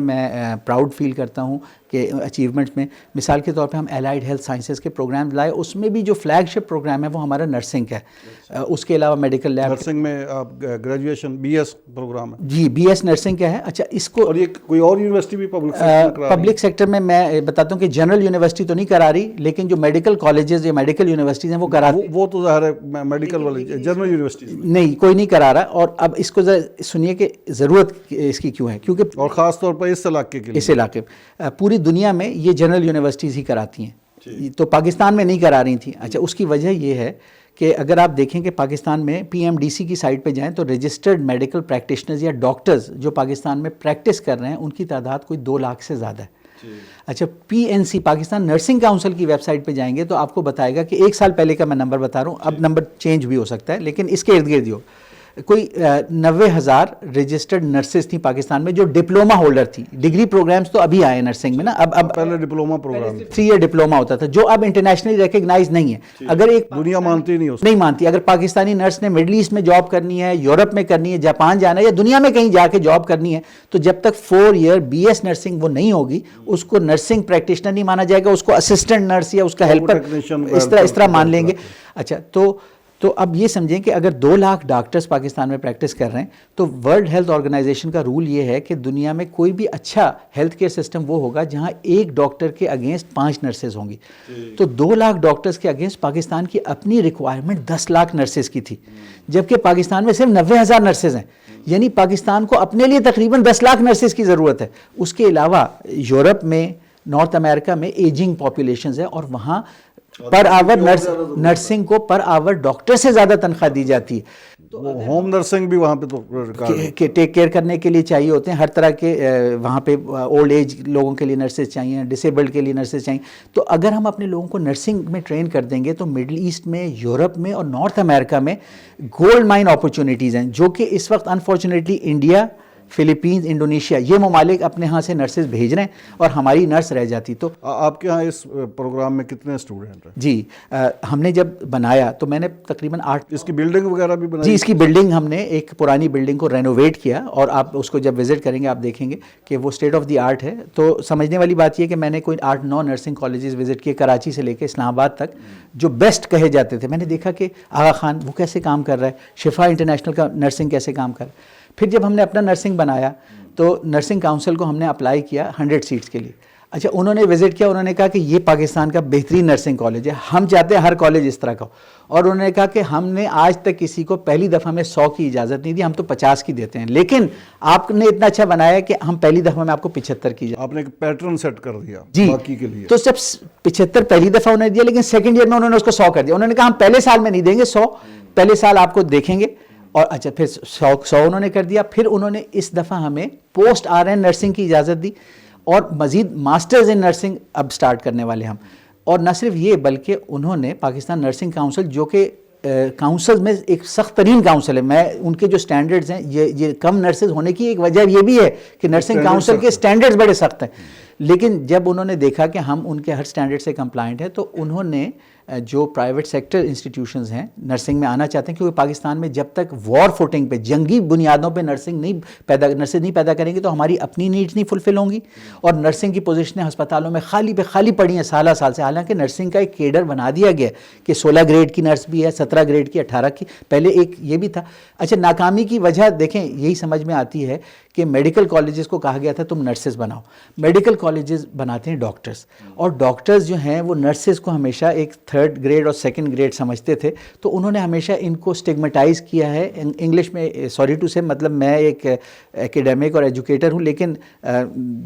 پراؤڈ فیل کرتا ہوں کہ اچیومنٹس میں، مثال کے طور پہ ہم الائڈ ہیلتھ سائنسز کے پروگرام لائے. اس میں بھی جو فلیگ شپ پروگرام ہے وہ ہمارا نرسنگ کا ہے. اس کے علاوہ میڈیکل لیب، نرسنگ میں آپ گریجویشن BS پروگرام ہے. جی BS نرسنگ کا ہے. اچھا اس کو، اور یہ کوئی اور یونیورسٹی بھی پبلک سیکٹر میں بتاتا ہوں کہ جنرل یونیورسٹی تو نہیں کرا رہی، لیکن جو میڈیکل کالجز یا میڈیکل یونیورسٹیز ہیں وہ کرا رہی. وہ تو ظاہر ہے میڈیکل والے جنرل یونیورسٹی نہیں، کوئی نہیں کرا رہا. اور اب اس کو سنیے کہ ضرورت اس کی کیوں ہے، کیونکہ اور خاص طور پر اس علاقے کے لیے، اس علاقے پوری دنیا میں یہ جنرل یونیورسٹیز ہی کراتی ہیں. تو پاکستان میں نہیں کرا رہی تھیں. اچھا اس کی وجہ یہ ہے کہ اگر آپ دیکھیں کہ پاکستان میں پی ایم ڈی سی کی سائٹ پہ جائیں تو رجسٹرڈ میڈیکل پریکٹیشنرز یا ڈاکٹرز جو پاکستان میں پریکٹس کر رہے ہیں ان کی تعداد کوئی 2 لاکھ سے زیادہ ہے. اچھا P N C Pakistan nursing council کی ویب سائٹ پہ جائیں گے تو آپ کو بتائے گا کہ 1 سال پہلے کا میں نمبر بتا رہا ہوں, اب نمبر چینج بھی ہو سکتا ہے لیکن اس کے ارد گرد ہی ہو, کوئی 90,000 رجسٹرڈ نرسز تھیں پاکستان میں جو ڈپلوما ہولڈر تھی. ڈگری پروگرامز تو ابھی آئے ہیں نرسنگ میں نا, اب پہلے ڈپلوما پروگرام 3 ایئر ڈپلوما ہوتا تھا جو اب انٹرنیشنلی ریکگنائز نہیں ہے. اگر ایک دنیا مانتی نہیں مانتی, اگر پاکستانی نرس نے مڈل ایسٹ میں جاب کرنی ہے, یورپ میں کرنی ہے, جاپان جانا ہے یا دنیا میں کہیں جا کے جاب کرنی ہے تو جب تک 4 ایئر بی ایس نرسنگ وہ نہیں ہوگی اس کو نرسنگ پریکٹیشنر نہیں مانا جائے گا, اس کو اسسٹنٹ نرس یا اس کا ہیلپر اس طرح مان لیں گے. اچھا تو اب یہ سمجھیں کہ اگر 2 لاکھ ڈاکٹرز پاکستان میں پریکٹس کر رہے ہیں تو ورلڈ ہیلتھ آرگنائزیشن کا رول یہ ہے کہ دنیا میں کوئی بھی اچھا ہیلتھ کیئر سسٹم وہ ہوگا جہاں ایک ڈاکٹر کے اگینسٹ 5 نرسز ہوں گی. تو 2 لاکھ ڈاکٹرز کے اگینسٹ پاکستان کی اپنی ریکوائرمنٹ 10 لاکھ نرسز کی تھی, جبکہ پاکستان میں صرف 90,000 نرسز ہیں. یعنی پاکستان کو اپنے لیے تقریباً 10 لاکھ نرسز کی ضرورت ہے. اس کے علاوہ یورپ میں, نارتھ امریکہ میں ایجنگ پاپولیشنز ہے اور وہاں پر آور نرسنگ کو پر آور ڈاکٹر سے زیادہ تنخواہ دی جاتی ہے. ہوم نرسنگ بھی وہاں پہ تو ٹیک کیئر کرنے کے لیے چاہیے ہوتے ہیں, ہر طرح کے وہاں پہ اولڈ ایج لوگوں کے لیے نرسز چاہیے, ڈسیبلڈ کے لیے نرسز چاہیے. تو اگر ہم اپنے لوگوں کو نرسنگ میں ٹرین کر دیں گے تو مڈل ایسٹ میں, یورپ میں اور نارتھ امریکہ میں گولڈ مائن اپرچونیٹیز ہیں جو کہ اس وقت انفارچونیٹلی انڈیا, فلپینز, انڈونیشیا یہ ممالک اپنے ہاں سے نرسز بھیج رہے ہیں اور ہماری نرس رہ جاتی. تو آپ کے ہاں اس پروگرام میں کتنے اسٹوڈنٹ ہیں؟ جی ہم نے جب بنایا تو میں نے تقریباً 8. اس کی بلڈنگ وغیرہ بھی بنائی؟ جی اس کی بلڈنگ ہم نے ایک پرانی بلڈنگ کو رینوویٹ کیا اور آپ اس کو جب وزٹ کریں گے آپ دیکھیں گے کہ وہ اسٹیٹ آف دی آرٹ ہے. تو سمجھنے والی بات یہ کہ میں نے کوئی 8-9 نرسنگ کالجز وزٹ کیے کراچی سے لے کے اسلام آباد تک جو بیسٹ کہے جاتے تھے. میں نے دیکھا کہ آغا خان وہ کیسے کام کر رہا ہے, شفا انٹرنیشنل کا نرسنگ کیسے کام کر رہا ہے. پھر جب ہم نے اپنا نرسنگ بنایا تو نرسنگ کاؤنسل کو ہم نے اپلائی کیا 100 سیٹس کے لیے. اچھا انہوں نے وزٹ کیا, انہوں نے کہا کہ یہ پاکستان کا بہترین نرسنگ کالج ہے, ہم چاہتے ہیں ہر کالج اس طرح کا ہو. اور انہوں نے کہا کہ ہم نے آج تک کسی کو پہلی دفعہ میں 100 کی اجازت نہیں دی, ہم تو 50 کی دیتے ہیں, لیکن آپ نے اتنا اچھا بنایا کہ ہم پہلی دفعہ میں آپ کو 75 کی. آپ نے ایک پیٹرن سیٹ کر دیا جی باقی کے لیے. تو جب 75 پہلی دفعہ انہوں نے دیا لیکن سیکنڈ ایئر میں انہوں نے اس کو 100 کر دیا. انہوں نے کہا ہم پہلے سال میں نہیں دیں گے 100, پہلے سال آپ کو دیکھیں گے. اور اچھا پھر 100 انہوں نے کر دیا. پھر انہوں نے اس دفعہ ہمیں پوسٹ RN نرسنگ کی اجازت دی اور مزید ماسٹرز ان نرسنگ اب سٹارٹ کرنے والے ہم. اور نہ صرف یہ بلکہ انہوں نے پاکستان نرسنگ کاؤنسل جو کہ کاؤنسل میں ایک سخت ترین کاؤنسل ہے, میں ان کے جو سٹینڈرڈز ہیں یہ کم نرسز ہونے کی ایک وجہ یہ بھی ہے کہ نرسنگ کاؤنسل کے سٹینڈرڈز بڑے سخت ہیں. لیکن جب انہوں نے دیکھا کہ ہم ان کے ہر سٹینڈرڈ سے کمپلائنٹ ہیں تو انہوں نے جو پرائیویٹ سیکٹر انسٹیٹیوشنز ہیں نرسنگ میں آنا چاہتے ہیں, کیونکہ پاکستان میں جب تک وار فوٹنگ پہ جنگی بنیادوں پہ نرسز نہیں پیدا کریں گے تو ہماری اپنی نیڈز نہیں فلفل ہوں گی. اور نرسنگ کی پوزیشنیں ہسپتالوں میں خالی پڑی ہیں سال سے, حالانکہ نرسنگ کا ایک کیڈر بنا دیا گیا کہ 16 گریڈ کی نرس بھی ہے, 17 گریڈ کی, 18 کی, پہلے ایک یہ بھی تھا. اچھا ناکامی کی وجہ دیکھیں یہی سمجھ میں آتی ہے کہ میڈیکل کالجز کو کہا گیا تھا تم نرسز بناؤ. میڈیکل کالجز بناتے ہیں ڈاکٹرز, اور ڈاکٹرز جو ہیں وہ نرسز کو ہمیشہ ایک 3rd گریڈ اور 2nd گریڈ سمجھتے تھے. تو انہوں نے ہمیشہ ان کو اسٹگمیٹائز کیا ہے. انگلش میں سوری ٹو سے, مطلب میں ایک ایکیڈیمک اور ایجوکیٹر ہوں لیکن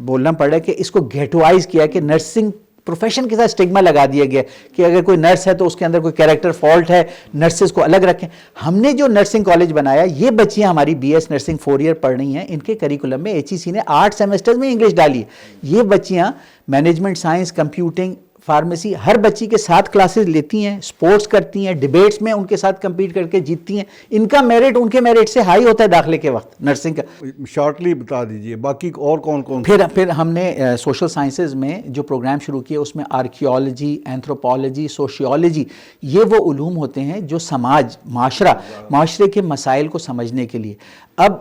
بولنا پڑ رہا ہے کہ اس کو گیٹوائز کیا کہ نرسنگ پروفیشن کے ساتھ اسٹگما لگا دیا گیا کہ اگر کوئی نرس ہے تو اس کے اندر کوئی کیریکٹر فالٹ ہے, نرسز کو الگ رکھیں. ہم نے جو نرسنگ کالج بنایا یہ بچیاں ہماری BS نرسنگ 4 ایئر پڑھ رہی ہیں, ان کے کریکولم میں HEC نے 8 سیمسٹر میں انگلش ڈالی ہے. یہ بچیاں مینجمنٹ سائنس, کمپیوٹنگ, فارمیسی ہر بچی کے ساتھ کلاسز لیتی ہیں, سپورٹس کرتی ہیں, ڈیبیٹس میں ان کے ساتھ کمپیٹ کر کے جیتتی ہیں. ان کا میرٹ ان کے میرٹ سے ہائی ہوتا ہے داخلے کے وقت نرسنگ کا. شارٹلی بتا دیجئے باقی اور کون پھر ہم نے سوشل سائنسز میں جو پروگرام شروع کیے اس میں آرکیولوجی, اینتھروپولوجی, سوشیولوجی, یہ وہ علوم ہوتے ہیں جو سماج, معاشرے کے مسائل کو سمجھنے کے لیے. اب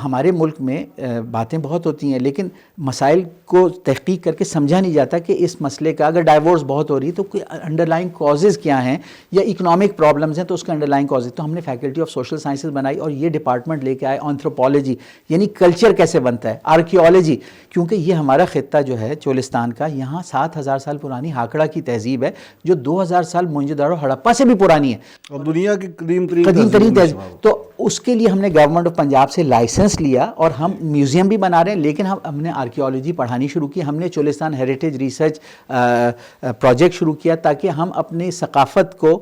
ہمارے ملک میں باتیں بہت ہوتی ہیں لیکن مسائل کو تحقیق کر کے سمجھا نہیں جاتا کہ اس مسئلے کا اگر ڈائیورس بہت ہو رہی ہے تو کوئی انڈر لائن کازز کیا ہیں, یا اکنامک پرابلمز ہیں تو اس کے انڈر لائن کازز. تو ہم نے فیکلٹی آف سوشل سائنسز بنائی اور یہ ڈپارٹمنٹ لے کے آئے اینتھروپولوجی یعنی کلچر کیسے بنتا ہے, آرکیولوجی کیونکہ یہ ہمارا خطہ جو ہے چولستان کا, یہاں 7000 سال پرانی ہاکڑا کی تہذیب ہے جو 2000 سال موئنجو داڑو ہڑپا سے بھی پرانی ہے اور دنیا کی قدیم ترین تہذیب. تو اس کے لیے ہم نے گورنمنٹ آف پنجاب سے لائسنس لیا اور ہم میوزیم بھی بنا رہے ہیں، لیکن ہم نے آرکیولوجی پڑھانی شروع کی. ہم نے چولستان ہیریٹیج ریسرچ پروجیکٹ شروع کیا تاکہ ہم اپنی ثقافت کو،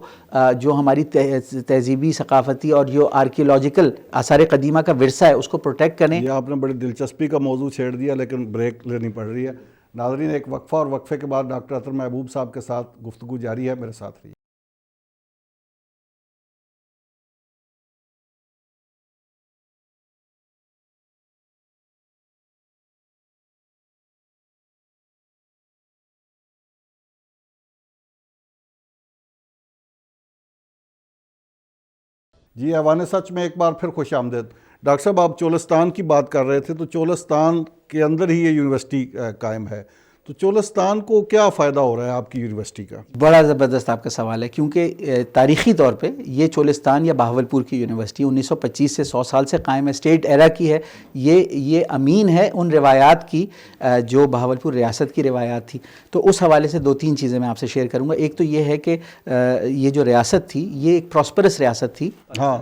جو ہماری تہذیبی ثقافتی اور جو آرکیولوجیکل آثار قدیمہ کا ورثہ ہے اس کو پروٹیکٹ کریں. یہ آپ نے بڑی دلچسپی کا موضوع چھیڑ دیا، لیکن بریک لینی پڑ رہی ہے. ناظرین، ایک وقفہ، اور وقفے کے بعد ڈاکٹر عطر محبوب صاحب کے ساتھ گفتگو جاری ہے. میرے ساتھ رہیے. جی، ایوان سچ میں ایک بار پھر خوش آمدید. ڈاکٹر صاحب، آپ چولستان کی بات کر رہے تھے، تو چولستان کے اندر ہی یہ یونیورسٹی قائم ہے، تو چولستان کو کیا فائدہ ہو رہا ہے آپ کی یونیورسٹی کا؟ بڑا زبردست آپ کا سوال ہے، کیونکہ تاریخی طور پہ یہ چولستان یا بہاولپور کی یونیورسٹی 1925 سے 100 سال سے قائم ہے، اسٹیٹ ایرا کی ہے. یہ امین ہے ان روایات کی جو بہاولپور ریاست کی روایات تھی. تو اس حوالے سے 2-3 چیزیں میں آپ سے شیئر کروں گا. ایک تو یہ ہے کہ یہ جو ریاست تھی یہ ایک پراسپرس ریاست تھی. ہاں،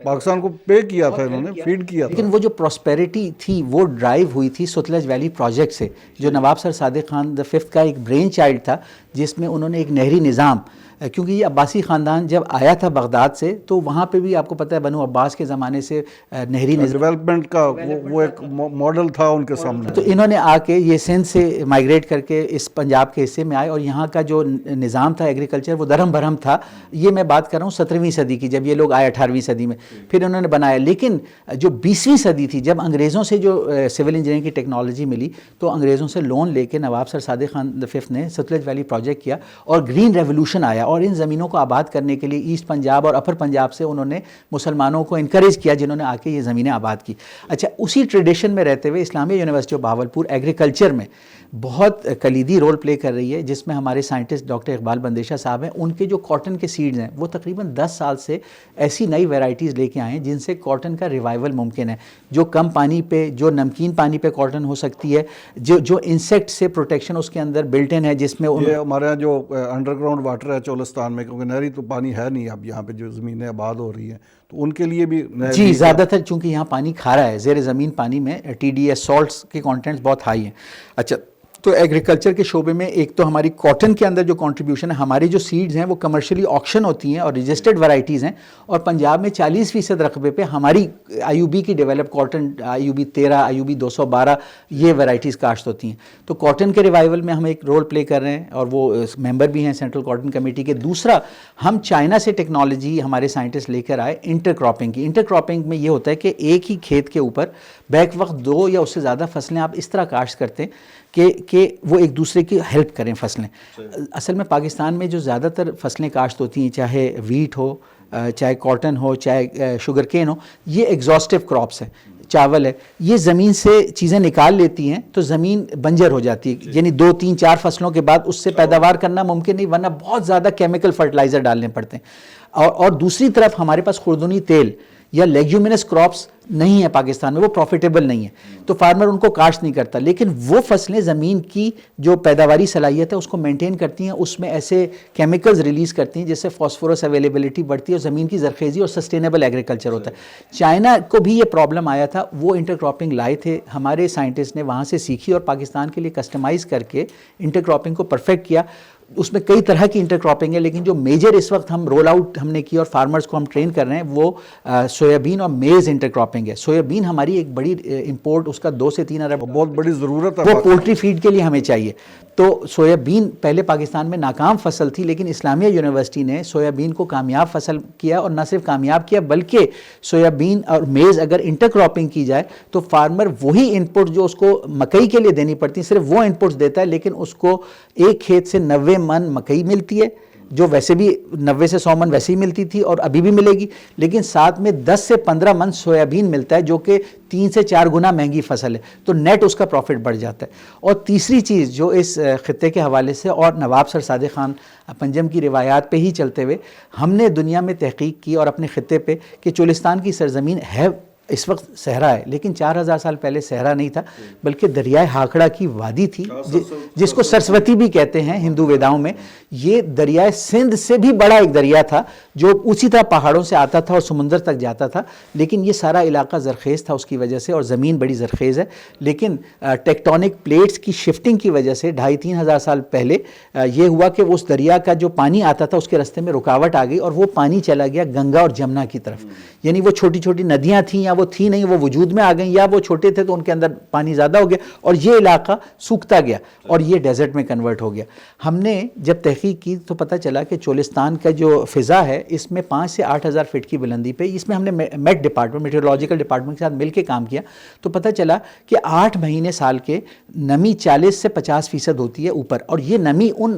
پاکستان کو پے کیا تھا انہوں نے، فیڈ کیا تھا. لیکن وہ جو پراسپیرٹی تھی وہ ڈرائیو ہوئی تھی ستلج ویلی پروجیکٹ سے، جو نواب سر صادق خان the ففتھ کا ایک برین چائلڈ تھا، جس میں انہوں نے ایک نہری نظام، کیونکہ یہ عباسی خاندان جب آیا تھا بغداد سے تو وہاں پہ بھی آپ کو پتہ ہے بنو عباس کے زمانے سے نہری نظام ڈیولپمنٹ کا وہ ایک ماڈل تھا ان کے سامنے. تو انہوں نے آ کے یہ سندھ سے مائگریٹ کر کے اس پنجاب کے حصے میں آئے، اور یہاں کا جو نظام تھا ایگریکلچر وہ درہم برہم تھا. یہ میں بات کر رہا ہوں 17ویں صدی کی، جب یہ لوگ آئے 18ویں صدی میں، پھر انہوں نے بنایا. لیکن جو 20ویں صدی تھی، جب انگریزوں سے جو سول انجینئرنگ کی ٹیکنالوجی ملی، تو انگریزوں سے لون لے کے نواب سر صادق خان the ففتھ نے ستلج ویلی پروجیکٹ کیا، اور گرین ریولوشن آیا، اور ان زمینوں کو آباد کرنے کے لیے ایسٹ پنجاب اور اپر پنجاب سے انہوں نے مسلمانوں کو انکریج کیا، جنہوں نے آ کے یہ زمینیں آباد کی. اچھا، اسی ٹریڈیشن میں رہتے ہوئے اسلامیہ یونیورسٹی آف بہاولپور ایگریکلچر میں بہت کلیدی رول پلے کر رہی ہے، جس میں ہمارے سائنٹسٹ ڈاکٹر اقبال بندیشہ صاحب ہیں. ان کے جو کاٹن کے سیڈز ہیں وہ تقریباً 10 سال سے ایسی نئی ویرائٹیز لے کے آئے ہیں جن سے کاٹن کا ریوائول ممکن ہے، جو کم پانی پہ، جو نمکین پانی پہ کاٹن ہو سکتی ہے، جو انسیکٹ سے پروٹیکشن اس کے اندر بلٹ ان ہے، جس میں یہ ہمارے یہاں جو انڈر گراؤنڈ واٹر ہے چولستان میں، کیونکہ نہری تو پانی ہے نہیں اب یہاں پہ جو زمینیں آباد ہو رہی ہیں، تو ان کے لیے بھی جی زیادہ تر چونکہ یہاں پانی کھارا ہے، زیر زمین پانی میں ٹی ڈی ایس سالٹس کے کانٹینٹس بہت ہائی ہیں. اچھا، تو ایگریکلچر کے شعبے میں ایک تو ہماری کاٹن کے اندر جو کنٹریبیوشن ہے، ہماری جو سیڈز ہیں وہ کمرشلی آکشن ہوتی ہیں اور رجسٹرڈ ورائٹیز ہیں، اور پنجاب میں 40% رقبے پہ ہماری آئی یو بی کی develop cotton, I U B 13، I U B 212 یہ ورائٹیز کاشت ہوتی ہیں. تو کاٹن کے ریوائول میں ہم ایک رول پلے کر رہے ہیں، اور وہ ممبر بھی ہیں سینٹرل کاٹن کمیٹی کے. دوسرا، ہم چائنا سے ٹیکنالوجی ہمارے سائنٹسٹ لے کر آئے انٹر کراپنگ کی. انٹر کراپنگ میں یہ ہوتا ہے کہ ایک ہی کھیت کے اوپر بیک وقت 2 یا اس سے زیادہ فصلیں آپ اس طرح کاشت کرتے ہیں کہ وہ ایک دوسرے کی ہیلپ کریں فصلیں. اصل میں پاکستان میں جو زیادہ تر فصلیں کاشت ہوتی ہیں، چاہے ویٹ ہو، چاہے کاٹن ہو، چاہے شوگر کین ہو، یہ ایگزاسٹو کراپس ہیں. چاول ہے، یہ زمین سے چیزیں نکال لیتی ہیں تو زمین بنجر ہو جاتی ہے، یعنی 2 3 4 فصلوں کے بعد اس سے پیداوار کرنا ممکن نہیں، ورنہ بہت زیادہ کیمیکل فرٹیلائزر ڈالنے پڑتے ہیں. اور دوسری طرف ہمارے پاس خوردنی تیل یا لیگیومینس کراپس نہیں ہے پاکستان میں، وہ پروفیٹیبل نہیں ہے، تو فارمر ان کو کاشت نہیں کرتا. لیکن وہ فصلیں زمین کی جو پیداواری صلاحیت ہے اس کو مینٹین کرتی ہیں، اس میں ایسے کیمیکلز ریلیز کرتی ہیں جس سے فاسفورس اویلیبلٹی بڑھتی ہے اور زمین کی زرخیزی اور سسٹینیبل ایگریکلچر ہوتا ہے. چائنا کو بھی یہ پرابلم آیا تھا، وہ انٹر کراپنگ لائے تھے، ہمارے سائنٹسٹ نے وہاں سے سیکھی اور پاکستان کے لیے کسٹمائز کر کے انٹر کراپنگ کو پرفیکٹ کیا. اس میں کئی طرح کی انٹر کراپنگ ہے، لیکن جو میجر اس وقت ہم رول آؤٹ ہم نے کی اور فارمرز کو ہم ٹرین کر رہے ہیں وہ سویابین اور میز انٹر کراپنگ ہے. سویابین ہماری ایک بڑی امپورٹ، اس کا 2 سے 3 ارب بہت بڑی ضرورت ہے، وہ پولٹری فیڈ کے لیے ہمیں چاہیے. تو سویابین پہلے پاکستان میں ناکام فصل تھی، لیکن اسلامیہ یونیورسٹی نے سویابین کو کامیاب فصل کیا، اور نہ صرف کامیاب کیا بلکہ سویابین اور میز اگر انٹر کراپنگ کی جائے تو فارمر وہی ان پٹ جو اس کو مکئی کے لیے دینی پڑتی صرف وہ ان پٹس دیتا ہے، لیکن اس کو ایک کھیت سے 90 من مکئی ملتی ہے، جو ویسے بھی 90 سے 100 من ویسے ہی ملتی تھی اور ابھی بھی ملے گی، لیکن ساتھ میں 10 سے 15 من سویابین ملتا ہے، جو کہ 3 سے 4 گنا مہنگی فصل ہے، تو نیٹ اس کا پروفٹ بڑھ جاتا ہے. اور تیسری چیز جو اس خطے کے حوالے سے اور نواب سر صادق خان پنجم کی روایات پہ ہی چلتے ہوئے ہم نے دنیا میں تحقیق کی اور اپنے خطے پہ کہ چولستان کی سرزمین ہے اس وقت صحرا ہے، لیکن 4000 سال پہلے صحرا نہیں تھا بلکہ دریائے ہاکڑا کی وادی تھی، جس کو سرسوتی بھی کہتے ہیں ہندو ویداؤں میں۔ یہ دریائے سندھ سے بھی بڑا ایک دریا تھا جو اسی طرح پہاڑوں سے آتا تھا اور سمندر تک جاتا تھا، لیکن یہ سارا علاقہ زرخیز تھا اس کی وجہ سے، اور زمین بڑی زرخیز ہے، لیکن ٹیکٹونک پلیٹس کی شفٹنگ کی وجہ سے 2500-3000 سال پہلے یہ ہوا کہ اس دریا کا جو پانی آتا تھا اس کے راستے میں رکاوٹ آ گئی، اور وہ پانی چلا گیا گنگا اور جمنا کی طرف۔ یعنی وہ چھوٹی چھوٹی ندیاں تھیں یا وہ تھی نہیں، وہ وجود میں آ گئیں، یا وہ چھوٹے تھے تو ان کے اندر پانی زیادہ ہو گیا اور یہ علاقہ سوکھتا گیا اور یہ ڈیزرٹ میں کنورٹ ہو گیا۔ ہم نے جب تحقیق کی تو پتہ چلا کہ چولستان کا جو فضا ہے اس میں 5 سے 8000 فٹ کی بلندی پہ، اس میں ہم نے میٹ ڈپارٹمنٹ، میٹیورولوجیکل ڈپارٹمنٹ کے ساتھ مل کے کام کیا، تو پتہ چلا کہ 8 مہینے سال کے نمی 40 سے 50% ہوتی ہے اوپر، اور یہ نمی ان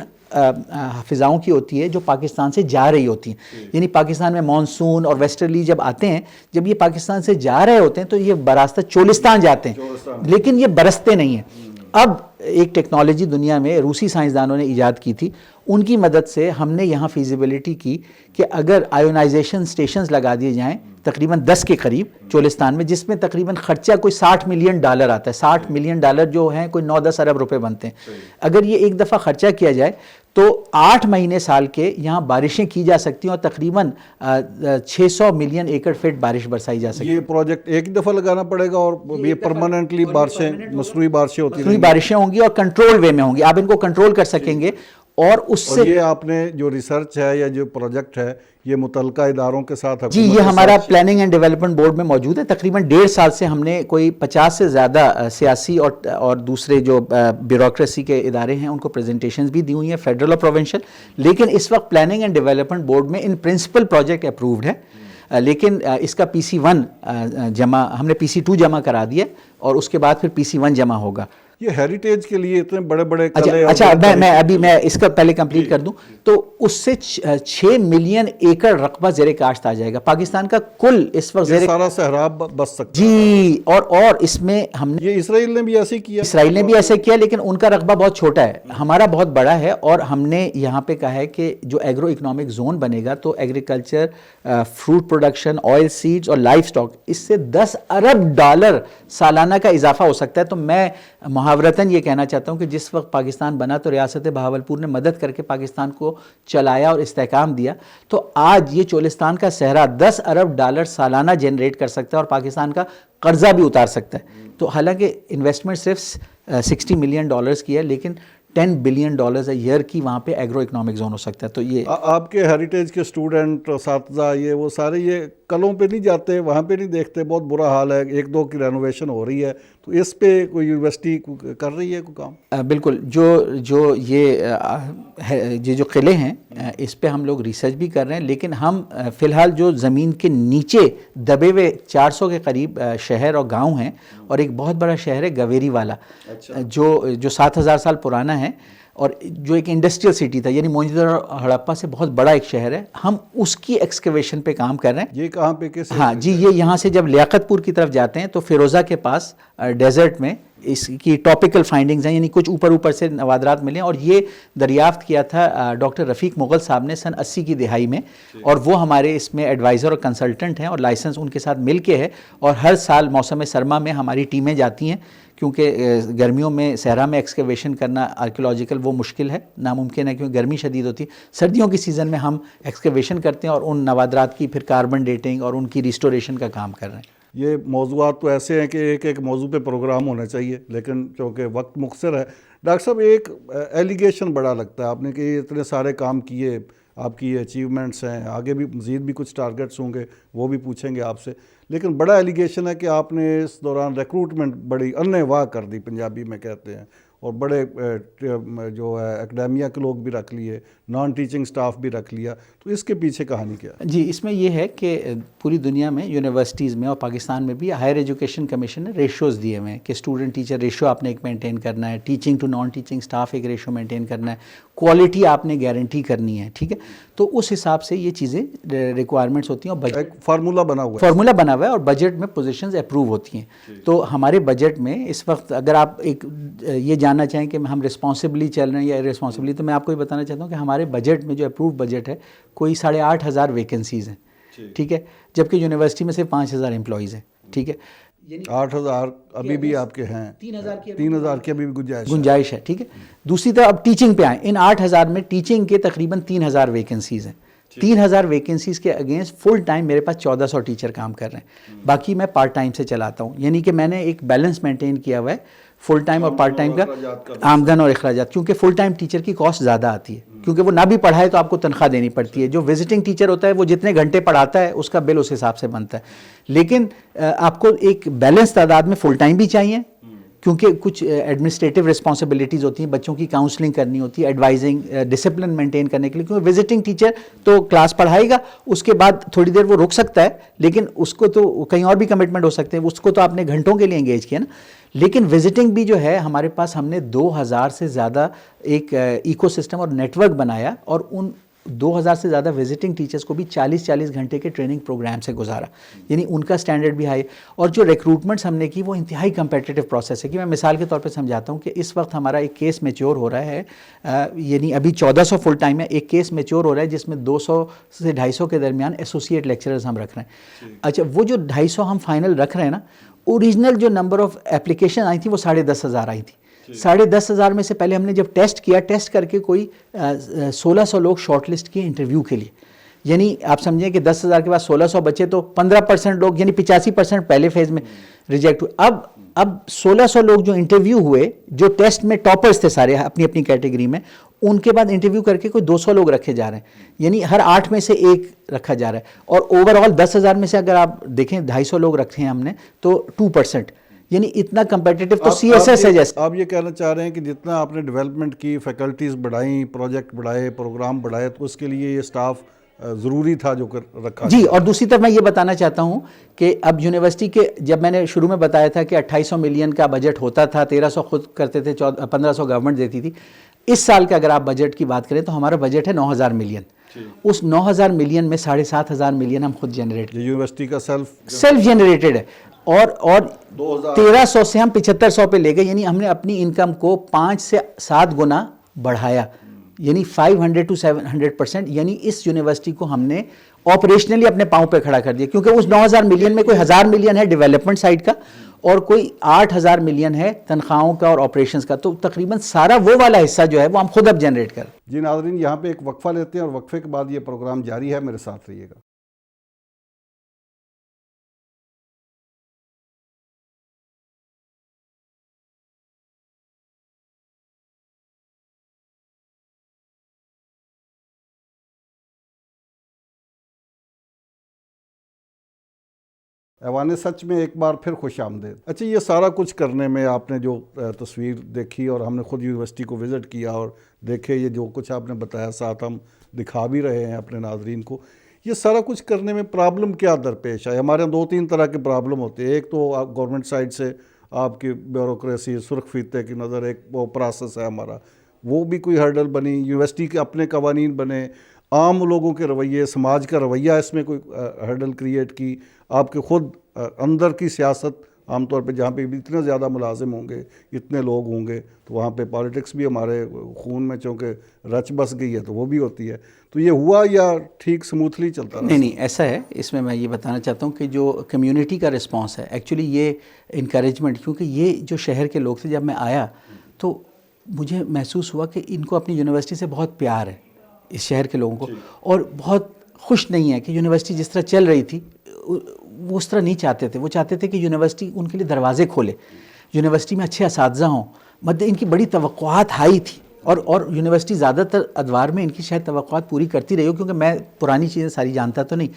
فضاؤں کی ہوتی ہے جو پاکستان سے جا رہی ہوتی ہیں۔ یعنی پاکستان میں مانسون اور ویسٹرلی جب آتے ہیں، جب یہ پاکستان سے جا رہے ہوتے ہیں تو یہ براستہ چولستان جاتے ہیں، لیکن یہ برستے نہیں ہیں۔ اب ایک ٹیکنالوجی دنیا میں روسی سائنسدانوں نے ایجاد کی تھی، ان کی مدد سے ہم نے یہاں فیزیبلٹی کی کہ اگر آئونائزیشن سٹیشنز لگا دیے جائیں تقریباً 10 کے قریب چولستان میں، جس میں تقریباً خرچہ کوئی $60 ملین آتا ہے، $60 ملین جو ہیں کوئی 9-10 ارب روپے بنتے ہیں۔ اگر یہ ایک دفعہ خرچہ کیا جائے تو 8 مہینے سال کے یہاں بارشیں کی جا سکتی ہیں، اور تقریباً 600 ملین ایکڑ فٹ بارش برسائی جا سکتی ہے۔ یہ پروجیکٹ ایک دفعہ لگانا پڑے گا اور یہ پرماننٹلی بارشیں، مصنوعی بارشیں ہوتی ہیں، بارشیں ہوں گی اور کنٹرول وے میں ہوں گی، آپ ان کو کنٹرول کر سکیں گے۔ اور اس سے یہ آپ نے جو ریسرچ ہے یا جو پروجیکٹ ہے یہ متعلقہ اداروں کے ساتھ، جی یہ ہمارا پلاننگ اینڈ ڈیولپمنٹ بورڈ میں موجود ہے۔ تقریباً 1.5 سال سے ہم نے کوئی 50 سے زیادہ سیاسی اور دوسرے جو بیوروکریسی کے ادارے ہیں ان کو پریزنٹیشنز بھی دی ہوئی ہیں، فیڈرل اور پروونشل، لیکن اس وقت پلاننگ اینڈ ڈیولپمنٹ بورڈ میں ان پرنسپل پروجیکٹ اپرووڈ ہے، لیکن اس کا PC1 جمع، ہم نے PC2 جمع کرا دیا اور اس کے بعد پھر PC1 جمع ہوگا۔ یہ ہیریٹیج کے لیے اتنے بڑے بڑے قلعے، اچھا میں اس کا پہلے کمپلیٹ کر دوں تو اس سے 6 ملین ایکڑ رقبہ زیر کاشت آ جائے گا۔ پاکستان کا کل اس وقت سارا صحرا بس سکتا ہے۔ جی اور اس میں ہم نے، یہ اسرائیل نے بھی ایسے کیا، اسرائیل نے بھی ایسے کیا، لیکن ان کا رقبہ بہت چھوٹا ہے، ہمارا بہت بڑا ہے، اور ہم نے یہاں پہ کہا ہے کہ جو ایگرو اکنامک زون بنے گا تو agriculture, fruit production, oil seeds اور لائف سٹاک، اس سے $10 ارب سالانہ کا اضافہ ہو سکتا ہے۔ تو میں محاورتاً یہ کہنا چاہتا ہوں کہ جس وقت پاکستان بنا تو ریاست بہاولپور نے مدد کر کے پاکستان کو چلایا اور استحکام دیا، تو آج یہ چولستان کا صحرا $10 ارب سالانہ جنریٹ کر سکتا ہے اور پاکستان کا قرضہ بھی اتار سکتا ہے۔ تو حالانکہ انویسٹمنٹ صرف $60 ملین کی ہے، لیکن $10 بلین ایئر کی وہاں پہ ایگرو اکنامک زون ہو سکتا ہے۔ تو یہ آپ کے ہیریٹیج کے اسٹوڈنٹ، اساتذہ، یہ وہ سارے یہ قلعوں پہ نہیں جاتے، وہاں پہ نہیں دیکھتے، بہت برا حال ہے، 1-2 کی رینوویشن ہو رہی ہے، تو اس پہ کوئی یونیورسٹی کر رہی ہے کوئی کام؟ بالکل، جو یہ جو قلعے ہیں اس پہ ہم لوگ ریسرچ بھی کر رہے ہیں، لیکن ہم فی الحال جو زمین کے نیچے دبے ہوئے 400 کے قریب شہر اور گاؤں ہیں، اور ایک بہت بڑا شہر ہے گویری والا، جو 7000 سال پرانا ہے، اور جو ایک انڈسٹریل سٹی تھا، یعنی موئنجودڑو ہڑپا سے بہت بڑا ایک شہر ہے، ہم اس کی ایکسکیویشن پہ کام کر رہے ہیں۔ یہ کہاں پہ کس؟ ہاں جی، یہ یہاں سے جب لیاقت پور کی طرف جاتے ہیں تو فیروزہ کے پاس ڈیزرٹ میں اس کی ٹاپیکل فائنڈنگز ہیں، یعنی کچھ اوپر سے نوادرات ملے ہیں، اور یہ دریافت کیا تھا ڈاکٹر رفیق مغل صاحب نے سن 80 کی دہائی میں، اور وہ ہمارے اس میں ایڈوائزر اور کنسلٹنٹ ہیں، اور لائسنس ان کے ساتھ مل کے ہے، اور ہر سال موسم سرما میں ہماری ٹیمیں جاتی ہیں، کیونکہ گرمیوں میں صحرا میں ایکسکیویشن کرنا آرکیولوجیکل وہ مشکل ہے، ناممکن ہے، کیونکہ گرمی شدید ہوتی ہے۔ سردیوں کی سیزن میں ہم ایکسکیویشن کرتے ہیں اور ان نوادرات کی پھر کاربن ڈیٹنگ اور ان کی ریسٹوریشن کا کام کر رہے ہیں۔ یہ موضوعات تو ایسے ہیں کہ ایک موضوع پہ پروگرام ہونا چاہیے، لیکن چونکہ وقت مختصر ہے، ڈاکٹر صاحب ایک ایلیگیشن بڑا لگتا ہے آپ نے کہ اتنے سارے کام کیے، آپ کی یہ اچیومنٹس ہیں، آگے بھی مزید بھی کچھ ٹارگٹس ہوں گے، وہ بھی پوچھیں گے آپ سے، لیکن بڑا ایلیگیشن ہے کہ آپ نے اس دوران ریکروٹمنٹ بڑی اننے واہ کر دی، پنجابی میں کہتے ہیں، اور بڑے جو ہے اکیڈیمیا کے لوگ بھی رکھ لیے، نان ٹیچنگ سٹاف بھی رکھ لیا، تو اس کے پیچھے کہانی کیا ہے؟ جی، اس میں یہ ہے کہ پوری دنیا میں یونیورسٹیز میں اور پاکستان میں بھی ہائر ایجوکیشن کمیشن نے ریشوز دیے ہوئے ہیں کہ اسٹوڈنٹ ٹیچر ریشو آپ نے ایک مینٹین کرنا ہے، teaching to non teaching staff ایک ریشو مینٹین کرنا ہے، کوالٹی آپ نے گارنٹی کرنی ہے، ٹھیک ہے، تو اس حساب سے یہ چیزیں ریکوائرمنٹس ہوتی ہیں، اور ایک فارمولہ بنا ہوا ہے اور بجٹ میں پوزیشنز اپروو ہوتی ہیں۔ تو ہمارے بجٹ میں اس وقت اگر آپ ایک یہ جاننا چاہیں کہ ہم رسپانسبلی چل رہے ہیں یا ارسپانسبلی، تو میں آپ کو یہ بتانا چاہتا ہوں کہ ہمارے بجٹ میں جو اپرووڈ بجٹ ہے کوئی 8,500 ویکنسیز ہیں، ٹھیک ہے، جبکہ یونیورسٹی میں صرف 5,000 امپلائیز ہیں۔ ٹھیک ہے. 8,000 ابھی بھی آپ کے ہیں, 3,000 کی ابھی بھی گنجائش ہے. ٹھیک ہے. دوسری طرف اب ٹیچنگ پہ آئیں. ان 8,000 میں ٹیچنگ کے تقریباً 3,000 ویکنسیز ہیں. 3,000 ویکنسیز کے اگینسٹ فل ٹائم میرے پاس 1,400 ٹیچر کام کر رہے ہیں. باقی میں پارٹ ٹائم سے چلاتا ہوں, یعنی کہ میں نے ایک بیلنس مینٹین کیا ہوا ہے فل ٹائم اور پارٹ ٹائم کا, آمدن اور اخراجات, کیونکہ فل ٹائم ٹیچر کی کاسٹ زیادہ آتی ہے, کیونکہ وہ نہ بھی پڑھائے تو آپ کو تنخواہ دینی پڑتی ہے. جو وزٹنگ ٹیچر ہوتا ہے وہ جتنے گھنٹے پڑھاتا ہے اس کا بل اس حساب سے بنتا ہے. لیکن آپ کو ایک بیلنس تعداد میں فل ٹائم بھی چاہیے, کیونکہ کچھ ایڈمنسٹریٹو رسپانسبلٹیز ہوتی ہیں, بچوں کی کاؤنسلنگ کرنی ہوتی ہے, ایڈوائزنگ, ڈسپلن مینٹین کرنے کے لیے. کیونکہ وزٹنگ ٹیچر تو کلاس پڑھائے گا, اس کے بعد تھوڑی دیر وہ رک سکتا ہے, لیکن اس کو تو کہیں اور بھی کمٹمنٹ ہو سکتے ہیں, اس کو تو آپ نے گھنٹوں کے لیے انگیج کیا نا. لیکن وزٹنگ بھی جو ہے ہمارے پاس ہم نے 2,000 سے زیادہ ایک ایکو سسٹم اور نیٹ ورک بنایا, اور ان 2,000 سے زیادہ وزٹنگ ٹیچرز کو بھی 40 گھنٹے کے ٹریننگ پروگرام سے گزارا, یعنی ان کا سٹینڈرڈ بھی ہائی. اور جو ریکروٹمنٹس ہم نے کی وہ انتہائی کمپیٹیٹو پروسیس ہے. کہ میں مثال کے طور پہ سمجھاتا ہوں کہ اس وقت ہمارا ایک کیس میچور ہو رہا ہے, یعنی ابھی 1,400 فل ٹائم ہے, ایک کیس میچور ہو رہا ہے جس میں 200 سے 250 کے درمیان ایسوسیٹ لیکچررز ہم رکھ رہے ہیں. اچھا, وہ جو 250 ہم فائنل رکھ رہے ہیں نا, اوریجنل جو نمبر آف اپلیکیشن آئی تھی وہ 10,500 آئی تھی. 10,500 میں سے پہلے ہم نے جب ٹیسٹ کیا, ٹیسٹ کر کے کوئی 1,600 لوگ شارٹ لسٹ کیے انٹرویو کے لیے. یعنی آپ سمجھیں کہ 10,000 کے بعد 1,600 بچے, تو 15% لوگ, یعنی 85% پہلے فیز میں ریجیکٹ ہوئے. اب 1,600 لوگ جو انٹرویو ہوئے, جو ٹیسٹ میں ٹاپرز تھے سارے اپنی اپنی کیٹیگری میں, ان کے بعد انٹرویو کر کے کوئی 200 لوگ رکھے جا رہے ہیں, یعنی ہر 8 میں سے ایک رکھا جا رہا ہے. اور اوور آل 10,000 میں سے اگر آپ دیکھیں 250 لوگ رکھے ہیں ہم نے, تو 2%, یعنی اتنا کمپیٹیٹو. تو سی ایس ایس ہے جیسے آپ یہ کہنا چاہ رہے ہیں کہ جتنا آپ نے ڈیولپمنٹ کی, فیکلٹیز بڑھائیں, پروجیکٹ بڑھائے, پروگرام بڑھائے, تو اس کے لیے یہ سٹاف ضروری تھا جو رکھا جی. اور دوسری طرف میں یہ بتانا چاہتا ہوں کہ اب یونیورسٹی کے, جب میں نے شروع میں بتایا تھا کہ 2,800 ملین کا بجٹ ہوتا تھا, 1,300 خود کرتے تھے, 1,500 گورنمنٹ دیتی تھی. اس سال کا اگر آپ بجٹ کی بات کریں تو ہمارا بجٹ ہے 9,000 ملین. اس 9,000 ملین میں 7,500 ملین ہم خود جنریٹ, یونیورسٹی کا سیلف جنریٹڈ ہے. اور 1,300 سے ہم 7,500 پہ لے گئے, یعنی ہم نے اپنی انکم کو 5 سے 7 گنا بڑھایا, یعنی 500 to 700%. یعنی اس یونیورسٹی کو ہم نے آپریشنلی اپنے پاؤں پہ کھڑا کر دیا, کیونکہ اس 9,000 ملین میں کوئی 1,000 ملین ہے ڈیولپمنٹ سائڈ کا, اور کوئی 8,000 ملین ہے تنخواہوں کا اور آپریشنز کا. تو تقریباً سارا وہ والا حصہ جو ہے وہ ہم خود اب جنریٹ کر. جی ناظرین, یہاں پہ ایک وقفہ لیتے ہیں اور وقفے کے بعد یہ پروگرام جاری ہے, میرے ساتھ رہیے گا. ایوان سچ میں ایک بار پھر خوش آمدید. اچھا, یہ سارا کچھ کرنے میں آپ نے جو تصویر دیکھی, اور ہم نے خود یونیورسٹی کو وزٹ کیا اور دیکھے, یہ جو کچھ آپ نے بتایا, ساتھ ہم دکھا بھی رہے ہیں اپنے ناظرین کو, یہ سارا کچھ کرنے میں پرابلم کیا درپیش آئے؟ ہمارے 2-3 طرح کے پرابلم ہوتے ہیں. ایک تو گورنمنٹ سائڈ سے آپ کی بیوروکریسی, سرخ فیتے کی نظر, ایک وہ پروسیس ہے ہمارا, وہ بھی کوئی ہرڈل بنی. یونیورسٹی کے اپنے قوانین بنے, عام لوگوں کے رویے, سماج کا رویہ اس میں کوئی ہرڈل کریٹ کی, آپ کے خود اندر کی سیاست, عام طور پہ جہاں پہ اتنے زیادہ ملازم ہوں گے, اتنے لوگ ہوں گے, تو وہاں پہ پالیٹکس بھی ہمارے خون میں چونکہ رچ بس گئی ہے تو وہ بھی ہوتی ہے. تو یہ ہوا یا ٹھیک سموتھلی چلتا رہا؟ نہیں, ایسا ہے. اس میں یہ بتانا چاہتا ہوں کہ جو کمیونٹی کا رسپانس ہے, ایکچولی یہ انکریجمنٹ, کیونکہ یہ جو شہر کے لوگ تھے, جب میں آیا تو مجھے محسوس ہوا کہ ان کو اپنی یونیورسٹی سے بہت پیار ہے, اس شہر کے لوگوں کو, اور بہت خوش نہیں ہے کہ یونیورسٹی جس طرح چل رہی تھی وہ اس طرح نہیں چاہتے تھے. وہ چاہتے تھے کہ یونیورسٹی ان کے لیے دروازے کھولے, یونیورسٹی میں اچھے اساتذہ ہوں. ان کی بڑی توقعات ہائی تھی, اور یونیورسٹی زیادہ تر ادوار میں ان کی شاید توقعات پوری کرتی رہی ہو, کیونکہ میں پرانی چیزیں ساری جانتا تو نہیں,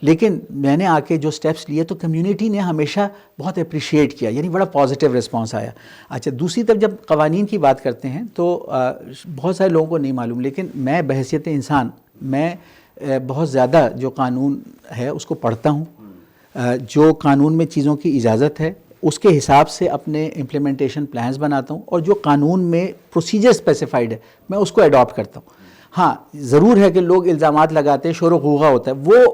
لیکن میں نے آ کے جو سٹیپس لیے تو کمیونٹی نے ہمیشہ بہت اپریشیٹ کیا, یعنی بڑا پازیٹیو رسپانس آیا. اچھا, دوسری طرف جب قوانین کی بات کرتے ہیں تو بہت سارے لوگوں کو نہیں معلوم, لیکن میں بحیثیت انسان, میں بہت زیادہ جو قانون ہے اس کو پڑھتا ہوں, جو قانون میں چیزوں کی اجازت ہے اس کے حساب سے اپنے امپلیمنٹیشن پلانز بناتا ہوں, اور جو قانون میں پروسیجر اسپیسیفائڈ ہے میں اس کو اڈاپٹ کرتا ہوں. ہاں, ضرور ہے کہ لوگ الزامات لگاتے ہیں, شور و غوغا ہوتا ہے, وہ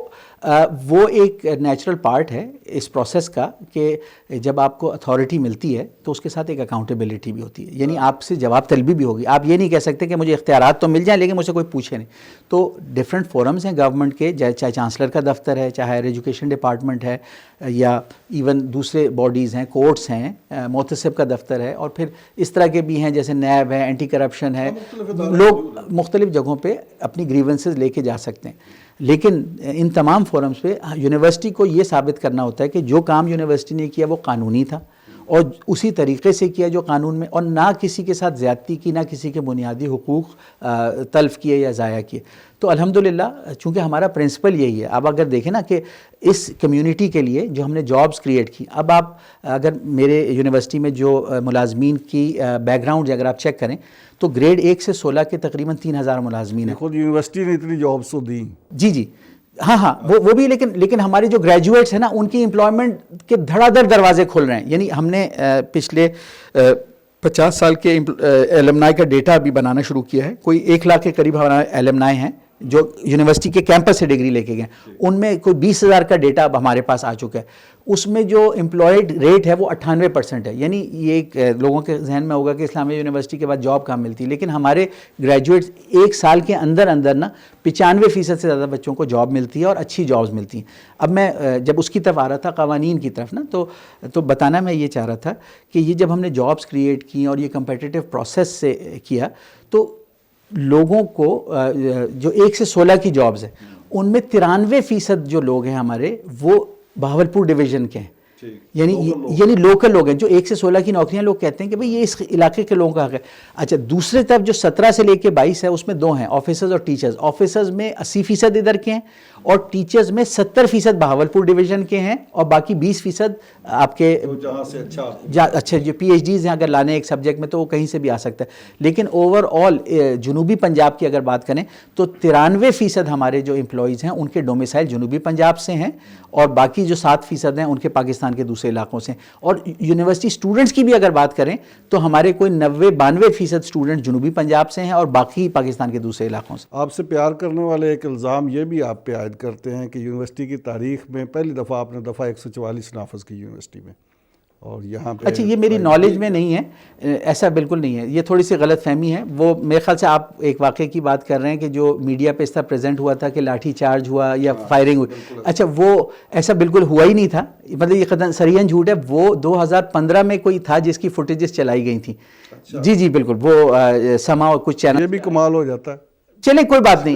وہ ایک نیچرل پارٹ ہے اس پروسیس کا کہ جب آپ کو اتھارٹی ملتی ہے تو اس کے ساتھ ایک اکاؤنٹیبلٹی بھی ہوتی ہے، یعنی آپ سے جواب طلبی بھی ہوگی. آپ یہ نہیں کہہ سکتے کہ مجھے اختیارات تو مل جائیں لیکن مجھ سے کوئی پوچھے نہیں. تو ڈفرینٹ فورمز ہیں گورنمنٹ کے، چاہے چانسلر کا دفتر ہے، چاہے ہائر ایجوکیشن ڈپارٹمنٹ ہے، یا ایون دوسرے باڈیز ہیں، کورٹس ہیں، محتسب کا دفتر ہے، اور پھر اس طرح کے بھی ہیں جیسے نیب ہے، اینٹی کرپشن ہے. لوگ مختلف جگہوں پہ اپنی گریونسز لے کے جا سکتے ہیں. لیکن ان تمام فورمز پہ یونیورسٹی کو یہ ثابت کرنا ہوتا ہے کہ جو کام یونیورسٹی نے کیا وہ قانونی تھا اور اسی طریقے سے کیا جو قانون میں، اور نہ کسی کے ساتھ زیادتی کی، نہ کسی کے بنیادی حقوق تلف کیے یا ضائع کیے. تو الحمدللہ چونکہ ہمارا پرنسپل یہی ہے. اب اگر دیکھیں نا کہ اس کمیونٹی کے لیے جو ہم نے جابز کریٹ کی، اب آپ اگر میرے یونیورسٹی میں جو ملازمین کی بیک گراؤنڈ اگر آپ چیک کریں تو گریڈ 1 سے 16 کے تقریباً 3000 ملازمین ہیں. خود یونیورسٹی نے اتنی جابس تو دی. جی ہاں وہ بھی، لیکن ہمارے جو گریجویٹس ہیں نا ان کی امپلائمنٹ کے دھڑا دھڑ دروازے کھل رہے ہیں. یعنی ہم نے پچھلے 50 سال کے ایلمنائی کا ڈیٹا بھی بنانا شروع کیا ہے. کوئی 1 لاکھ کے قریب ہمارا ایلمنائی ہیں جو یونیورسٹی کے کیمپس سے ڈگری لے کے گئے. ان میں کوئی 20,000 کا ڈیٹا اب ہمارے پاس آ چکا ہے. اس میں جو امپلائڈ ریٹ ہے وہ 98% ہے. یعنی یہ ایک لوگوں کے ذہن میں ہوگا کہ اسلامیہ یونیورسٹی کے بعد جاب کہاں ملتی ہے، لیکن ہمارے گریجویٹس 1 سال کے اندر نا 95% سے زیادہ بچوں کو جاب ملتی ہے اور اچھی جابز ملتی ہیں. اب میں جب اس کی طرف آ رہا تھا، قوانین کی طرف نا، تو بتانا میں یہ چاہ رہا تھا کہ یہ جب ہم نے جابز کریٹ کی اور یہ کمپیٹیٹیو پروسیس سے کیا تو لوگوں کو جو 1 سے 16 کی جابز ہیں ان میں 93% جو لوگ ہیں ہمارے وہ بہاولپور ڈویژن کے ہیں. یعنی لوکل لوگ ہیں. جو 1 سے 16 کی نوکریاں لوگ کہتے ہیں کہ بھئی یہ اس علاقے کے لوگوں کا حق ہے. اچھا دوسری طرف جو 17 سے لے کے 22 ہے اس میں 2 ہیں، آفیسرز اور ٹیچرز. آفیسرز میں 80% ادھر کے ہیں اور ٹیچرز میں 70% بہاولپور ڈویژن کے ہیں اور باقی 20% آپ کے جہاں سے اچھا جو پی ایچ ڈیز ہیں اگر لانے ایک سبجیکٹ میں تو وہ کہیں سے بھی آ سکتا ہے. لیکن اوور آل جنوبی پنجاب کی اگر بات کریں تو 93% ہمارے جو امپلائیز ہیں ان کے ڈومیسائل جنوبی پنجاب سے ہیں اور باقی جو 7% ہیں ان کے پاکستان کے دوسرے علاقوں سے. اور یونیورسٹی اسٹوڈنٹس کی بھی اگر بات کریں تو ہمارے کوئی 92% اسٹوڈنٹ جنوبی پنجاب سے ہیں اور باقی پاکستان کے دوسرے علاقوں سے. آپ سے پیار کرنے والے ایک الزام یہ بھی آپ پہ عائد کرتے ہیں کہ یونیورسٹی کی تاریخ میں پہلی دفعہ آپ نے دفعہ 144 نافذ کی یونیورسٹی میں، اور یہاں پہ اچھا یہ میری نالج میں نہیں ہے، ایسا بالکل نہیں ہے، یہ تھوڑی سی غلط فہمی ہے. وہ میرے خیال سے آپ ایک واقعے کی بات کر رہے ہیں کہ جو میڈیا پہ اس طرح پریزنٹ ہوا تھا کہ لاٹھی چارج ہوا یا فائرنگ ہوئی. اچھا وہ ایسا بالکل ہوا ہی نہیں تھا، مطلب یہ قطعاً صریحاً جھوٹ ہے. وہ 2015 میں کوئی تھا جس کی فوٹیجز چلائی گئی تھیں. جی بالکل، وہ سما اور کچھ چینل. یہ بھی کمال ہو جاتا ہے. چلیں کوئی بات نہیں.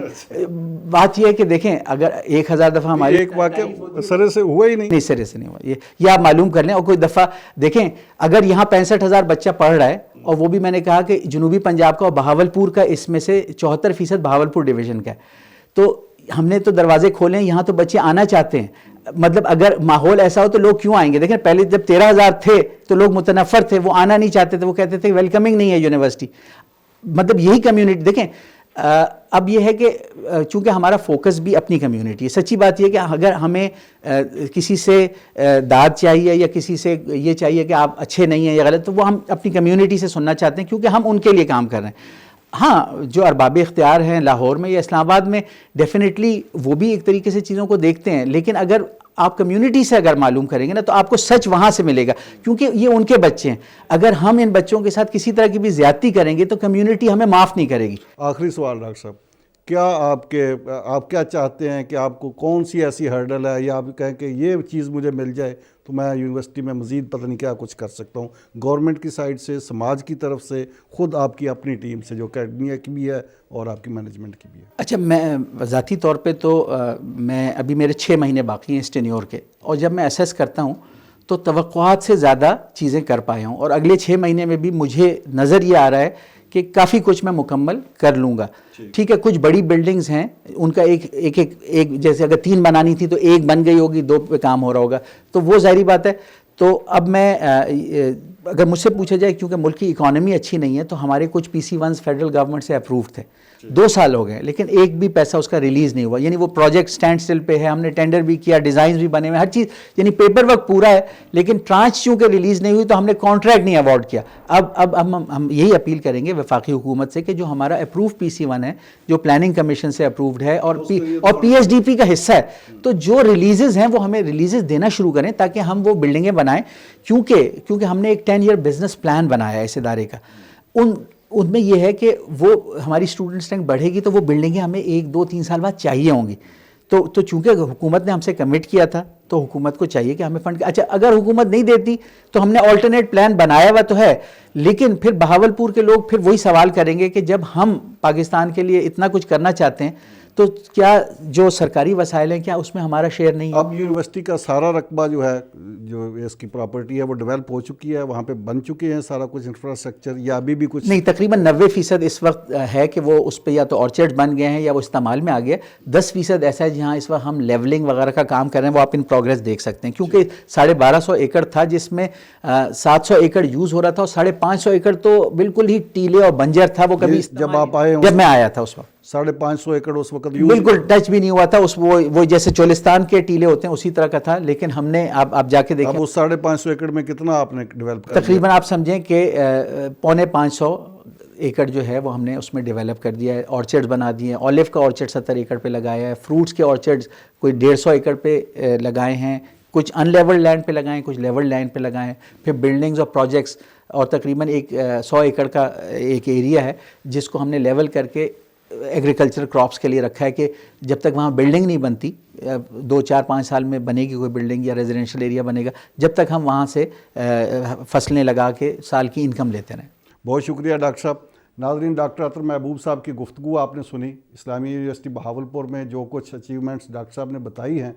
بات یہ ہے کہ دیکھیں اگر 1000 دفعہ ہماری ایک واقعہ سرے سے ہوا ہی نہیں سرے سے نہیں ہوا، یہ آپ معلوم کر لیں. اور کوئی دفعہ دیکھیں اگر یہاں 65,000 بچہ پڑھ رہا ہے اور وہ بھی میں نے کہا کہ جنوبی پنجاب کا اور بہاولپور کا اس میں سے 74% بہاولپور ڈویژن کا ہے، تو ہم نے تو دروازے کھولے ہیں، یہاں تو بچے آنا چاہتے ہیں. مطلب اگر ماحول ایسا ہو تو لوگ کیوں آئیں گے؟ دیکھیں پہلے جب 13,000 تھے تو لوگ متنفر تھے، وہ آنا نہیں چاہتے تھے، وہ کہتے تھے ویلکمنگ نہیں ہے یونیورسٹی. مطلب یہی کمیونٹی دیکھیں. اب یہ ہے کہ چونکہ ہمارا فوکس بھی اپنی کمیونٹی ہے. سچی بات یہ ہے کہ اگر ہمیں کسی سے داد چاہیے یا کسی سے یہ چاہیے کہ آپ اچھے نہیں ہیں یا غلط، تو وہ ہم اپنی کمیونٹی سے سننا چاہتے ہیں کیونکہ ہم ان کے لیے کام کر رہے ہیں. ہاں جو ارباب اختیار ہیں لاہور میں یا اسلام آباد میں ڈیفینیٹلی وہ بھی ایک طریقے سے چیزوں کو دیکھتے ہیں، لیکن اگر آپ کمیونٹی سے اگر معلوم کریں گے نا تو آپ کو سچ وہاں سے ملے گا کیونکہ یہ ان کے بچے ہیں. اگر ہم ان بچوں کے ساتھ کسی طرح کی بھی زیادتی کریں گے تو کمیونٹی ہمیں معاف نہیں کرے گی. آخری سوال ڈاکٹر صاحب، کیا آپ کیا چاہتے ہیں کہ آپ کو کون سی ایسی ہرڈل ہے یا آپ کہیں کہ یہ چیز مجھے مل جائے تو میں یونیورسٹی میں مزید پتہ نہیں کیا کچھ کر سکتا ہوں، گورنمنٹ کی سائڈ سے، سماج کی طرف سے، خود آپ کی اپنی ٹیم سے جو اکیڈمیا کی بھی ہے اور آپ کی مینجمنٹ کی بھی ہے؟ اچھا میں ذاتی طور پہ تو میں ابھی میرے 6 مہینے باقی ہیں اس ٹینیور کے، اور جب میں اسیس کرتا ہوں تو توقعات سے زیادہ چیزیں کر پایا ہوں، اور اگلے 6 مہینے میں بھی مجھے نظر یہ آ رہا ہے کہ کافی کچھ میں مکمل کر لوں گا. ٹھیک ہے، کچھ بڑی بلڈنگز ہیں ان کا ایک جیسے اگر 3 بنانی تھی تو 1 بن گئی ہوگی، 2 پہ کام ہو رہا ہوگا، تو وہ ظاہری بات ہے. تو اب میں اگر مجھ سے پوچھا جائے کیونکہ ملک کی اکانومی اچھی نہیں ہے تو ہمارے کچھ PC1 فیڈرل گورنمنٹ سے اپرووڈ تھے, 2 سال ہو گئے لیکن ایک بھی پیسہ اس کا ریلیز نہیں ہوا, یعنی وہ پروجیکٹ سٹینڈ سٹل پہ ہے. ہم نے ٹینڈر بھی کیا, ڈیزائنز بھی بنے ہوئے, ہر چیز یعنی پیپر ورک پورا ہے, لیکن ٹرانچ چونکہ ریلیز نہیں ہوئی تو ہم نے کانٹریکٹ نہیں اوارڈ کیا. اب ہم یہی اپیل کریں گے وفاقی حکومت سے کہ جو ہمارا اپروو PC1 ہے, جو پلاننگ کمیشن سے اپرووڈ ہے اور PSDP کا حصہ ہے, تو جو ریلیزز ہیں وہ ہمیں ریلیزز دینا شروع کریں تاکہ ہم وہ بلڈنگیں بنائیں. کیونکہ ہم نے ایک 10 ایئر بزنس پلان بنایا ہے اس ادارے کا. ان میں یہ ہے کہ وہ ہماری اسٹوڈنٹ اسٹرینتھ بڑھے گی تو وہ بلڈنگیں ہمیں 1 2 3 سال بعد چاہیے ہوں گی. تو چونکہ حکومت نے ہم سے کمٹ کیا تھا تو حکومت کو چاہیے کہ ہمیں فنڈ. اچھا اگر حکومت نہیں دیتی تو ہم نے آلٹرنیٹ پلان بنایا ہوا تو ہے, لیکن پھر بہاولپور کے لوگ پھر وہی سوال کریں گے کہ جب ہم پاکستان کے لیے اتنا کچھ کرنا چاہتے ہیں تو کیا جو سرکاری وسائل ہیں کیا اس میں ہمارا شیئر نہیں ہے؟ اب یونیورسٹی کا سارا رقبہ جو ہے, جو اس کی پراپرٹی ہے وہ ڈیولپ ہو چکی ہے, وہاں پہ بن چکے ہیں سارا کچھ انفراسٹرکچر, یا ابھی بھی کچھ نہیں, تقریباً 90% اس وقت ہے کہ وہ اس پہ یا تو آرچرڈ بن گئے ہیں یا وہ استعمال میں آ گیا. 10% ایسا ہے جہاں اس وقت ہم لیولنگ وغیرہ کا کام کر رہے ہیں, وہ آپ ان پروگرس دیکھ سکتے ہیں. کیونکہ 1250 ایکڑ تھا جس میں 700 ایکڑ یوز ہو رہا تھا اور 550 ایکڑ تو بالکل ہی ٹیلے اور بنجر تھا. وہ کبھی جب آپ آئے جب میں آیا تھا اس وقت 550 ایکڑ اس وقت بالکل ٹچ بھی نہیں ہوا تھا. وہ جیسے چولستان کے ٹیلے ہوتے ہیں اسی طرح کا تھا, لیکن ہم نے آپ جا کے دیکھیں. اب اس 550 ایکڑ میں کتنا آپ نے ڈیولپ کر تقریباً آپ سمجھیں کہ 550 ایکڑ جو ہے وہ ہم نے اس میں ڈیولپ کر دیا ہے. آرچرڈ بنا دیے ہیں, اولیو کا آرچرڈ 70 ایکڑ پہ لگایا ہے, فروٹس کے آرچرڈ کوئی 150 ایکڑ پہ لگائے ہیں, کچھ ان لیولڈ لینڈ پہ لگائے ہیں, کچھ لیولڈ لینڈ پہ لگائے ہیں. پھر بلڈنگز اور پروجیکٹس, اور تقریباً 100 ایکڑ کا ایک ایریا ہے جس کو ہم نے لیول کر کے ایگریکلچر کراپس کے لیے رکھا ہے کہ جب تک وہاں بلڈنگ نہیں بنتی, 2 4 5 سال میں بنے گی کوئی بلڈنگ یا ریزیڈینشیل ایریا بنے گا, جب تک ہم وہاں سے فصلیں لگا کے سال کی انکم لیتے رہیں. بہت شکریہ ڈاکٹر صاحب. ناظرین, ڈاکٹر عطر محبوب صاحب کی گفتگو آپ نے سنی. اسلامیہ یونیورسٹی بہاولپور میں جو کچھ اچیومنٹس ڈاکٹر صاحب نے بتائی ہیں,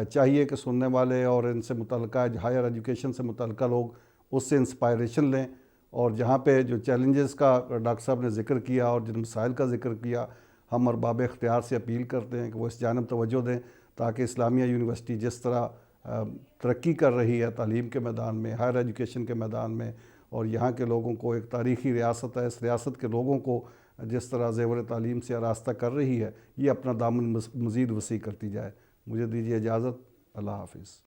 چاہیے کہ سننے والے اور ان سے متعلقہ ہائر ایجوکیشن سے متعلقہ لوگ اس سے انسپائریشن لیں, اور جہاں پہ جو چیلنجز کا ڈاکٹر صاحب نے ذکر کیا اور جن مسائل کا ذکر کیا, ہم ارباب اختیار سے اپیل کرتے ہیں کہ وہ اس جانب توجہ دیں تاکہ اسلامیہ یونیورسٹی جس طرح ترقی کر رہی ہے تعلیم کے میدان میں, ہائر ایجوکیشن کے میدان میں, اور یہاں کے لوگوں کو ایک تاریخی ریاست ہے, اس ریاست کے لوگوں کو جس طرح زیور تعلیم سے آراستہ کر رہی ہے, یہ اپنا دامن مزید وسیع کرتی جائے. مجھے دیجیے اجازت. اللہ حافظ.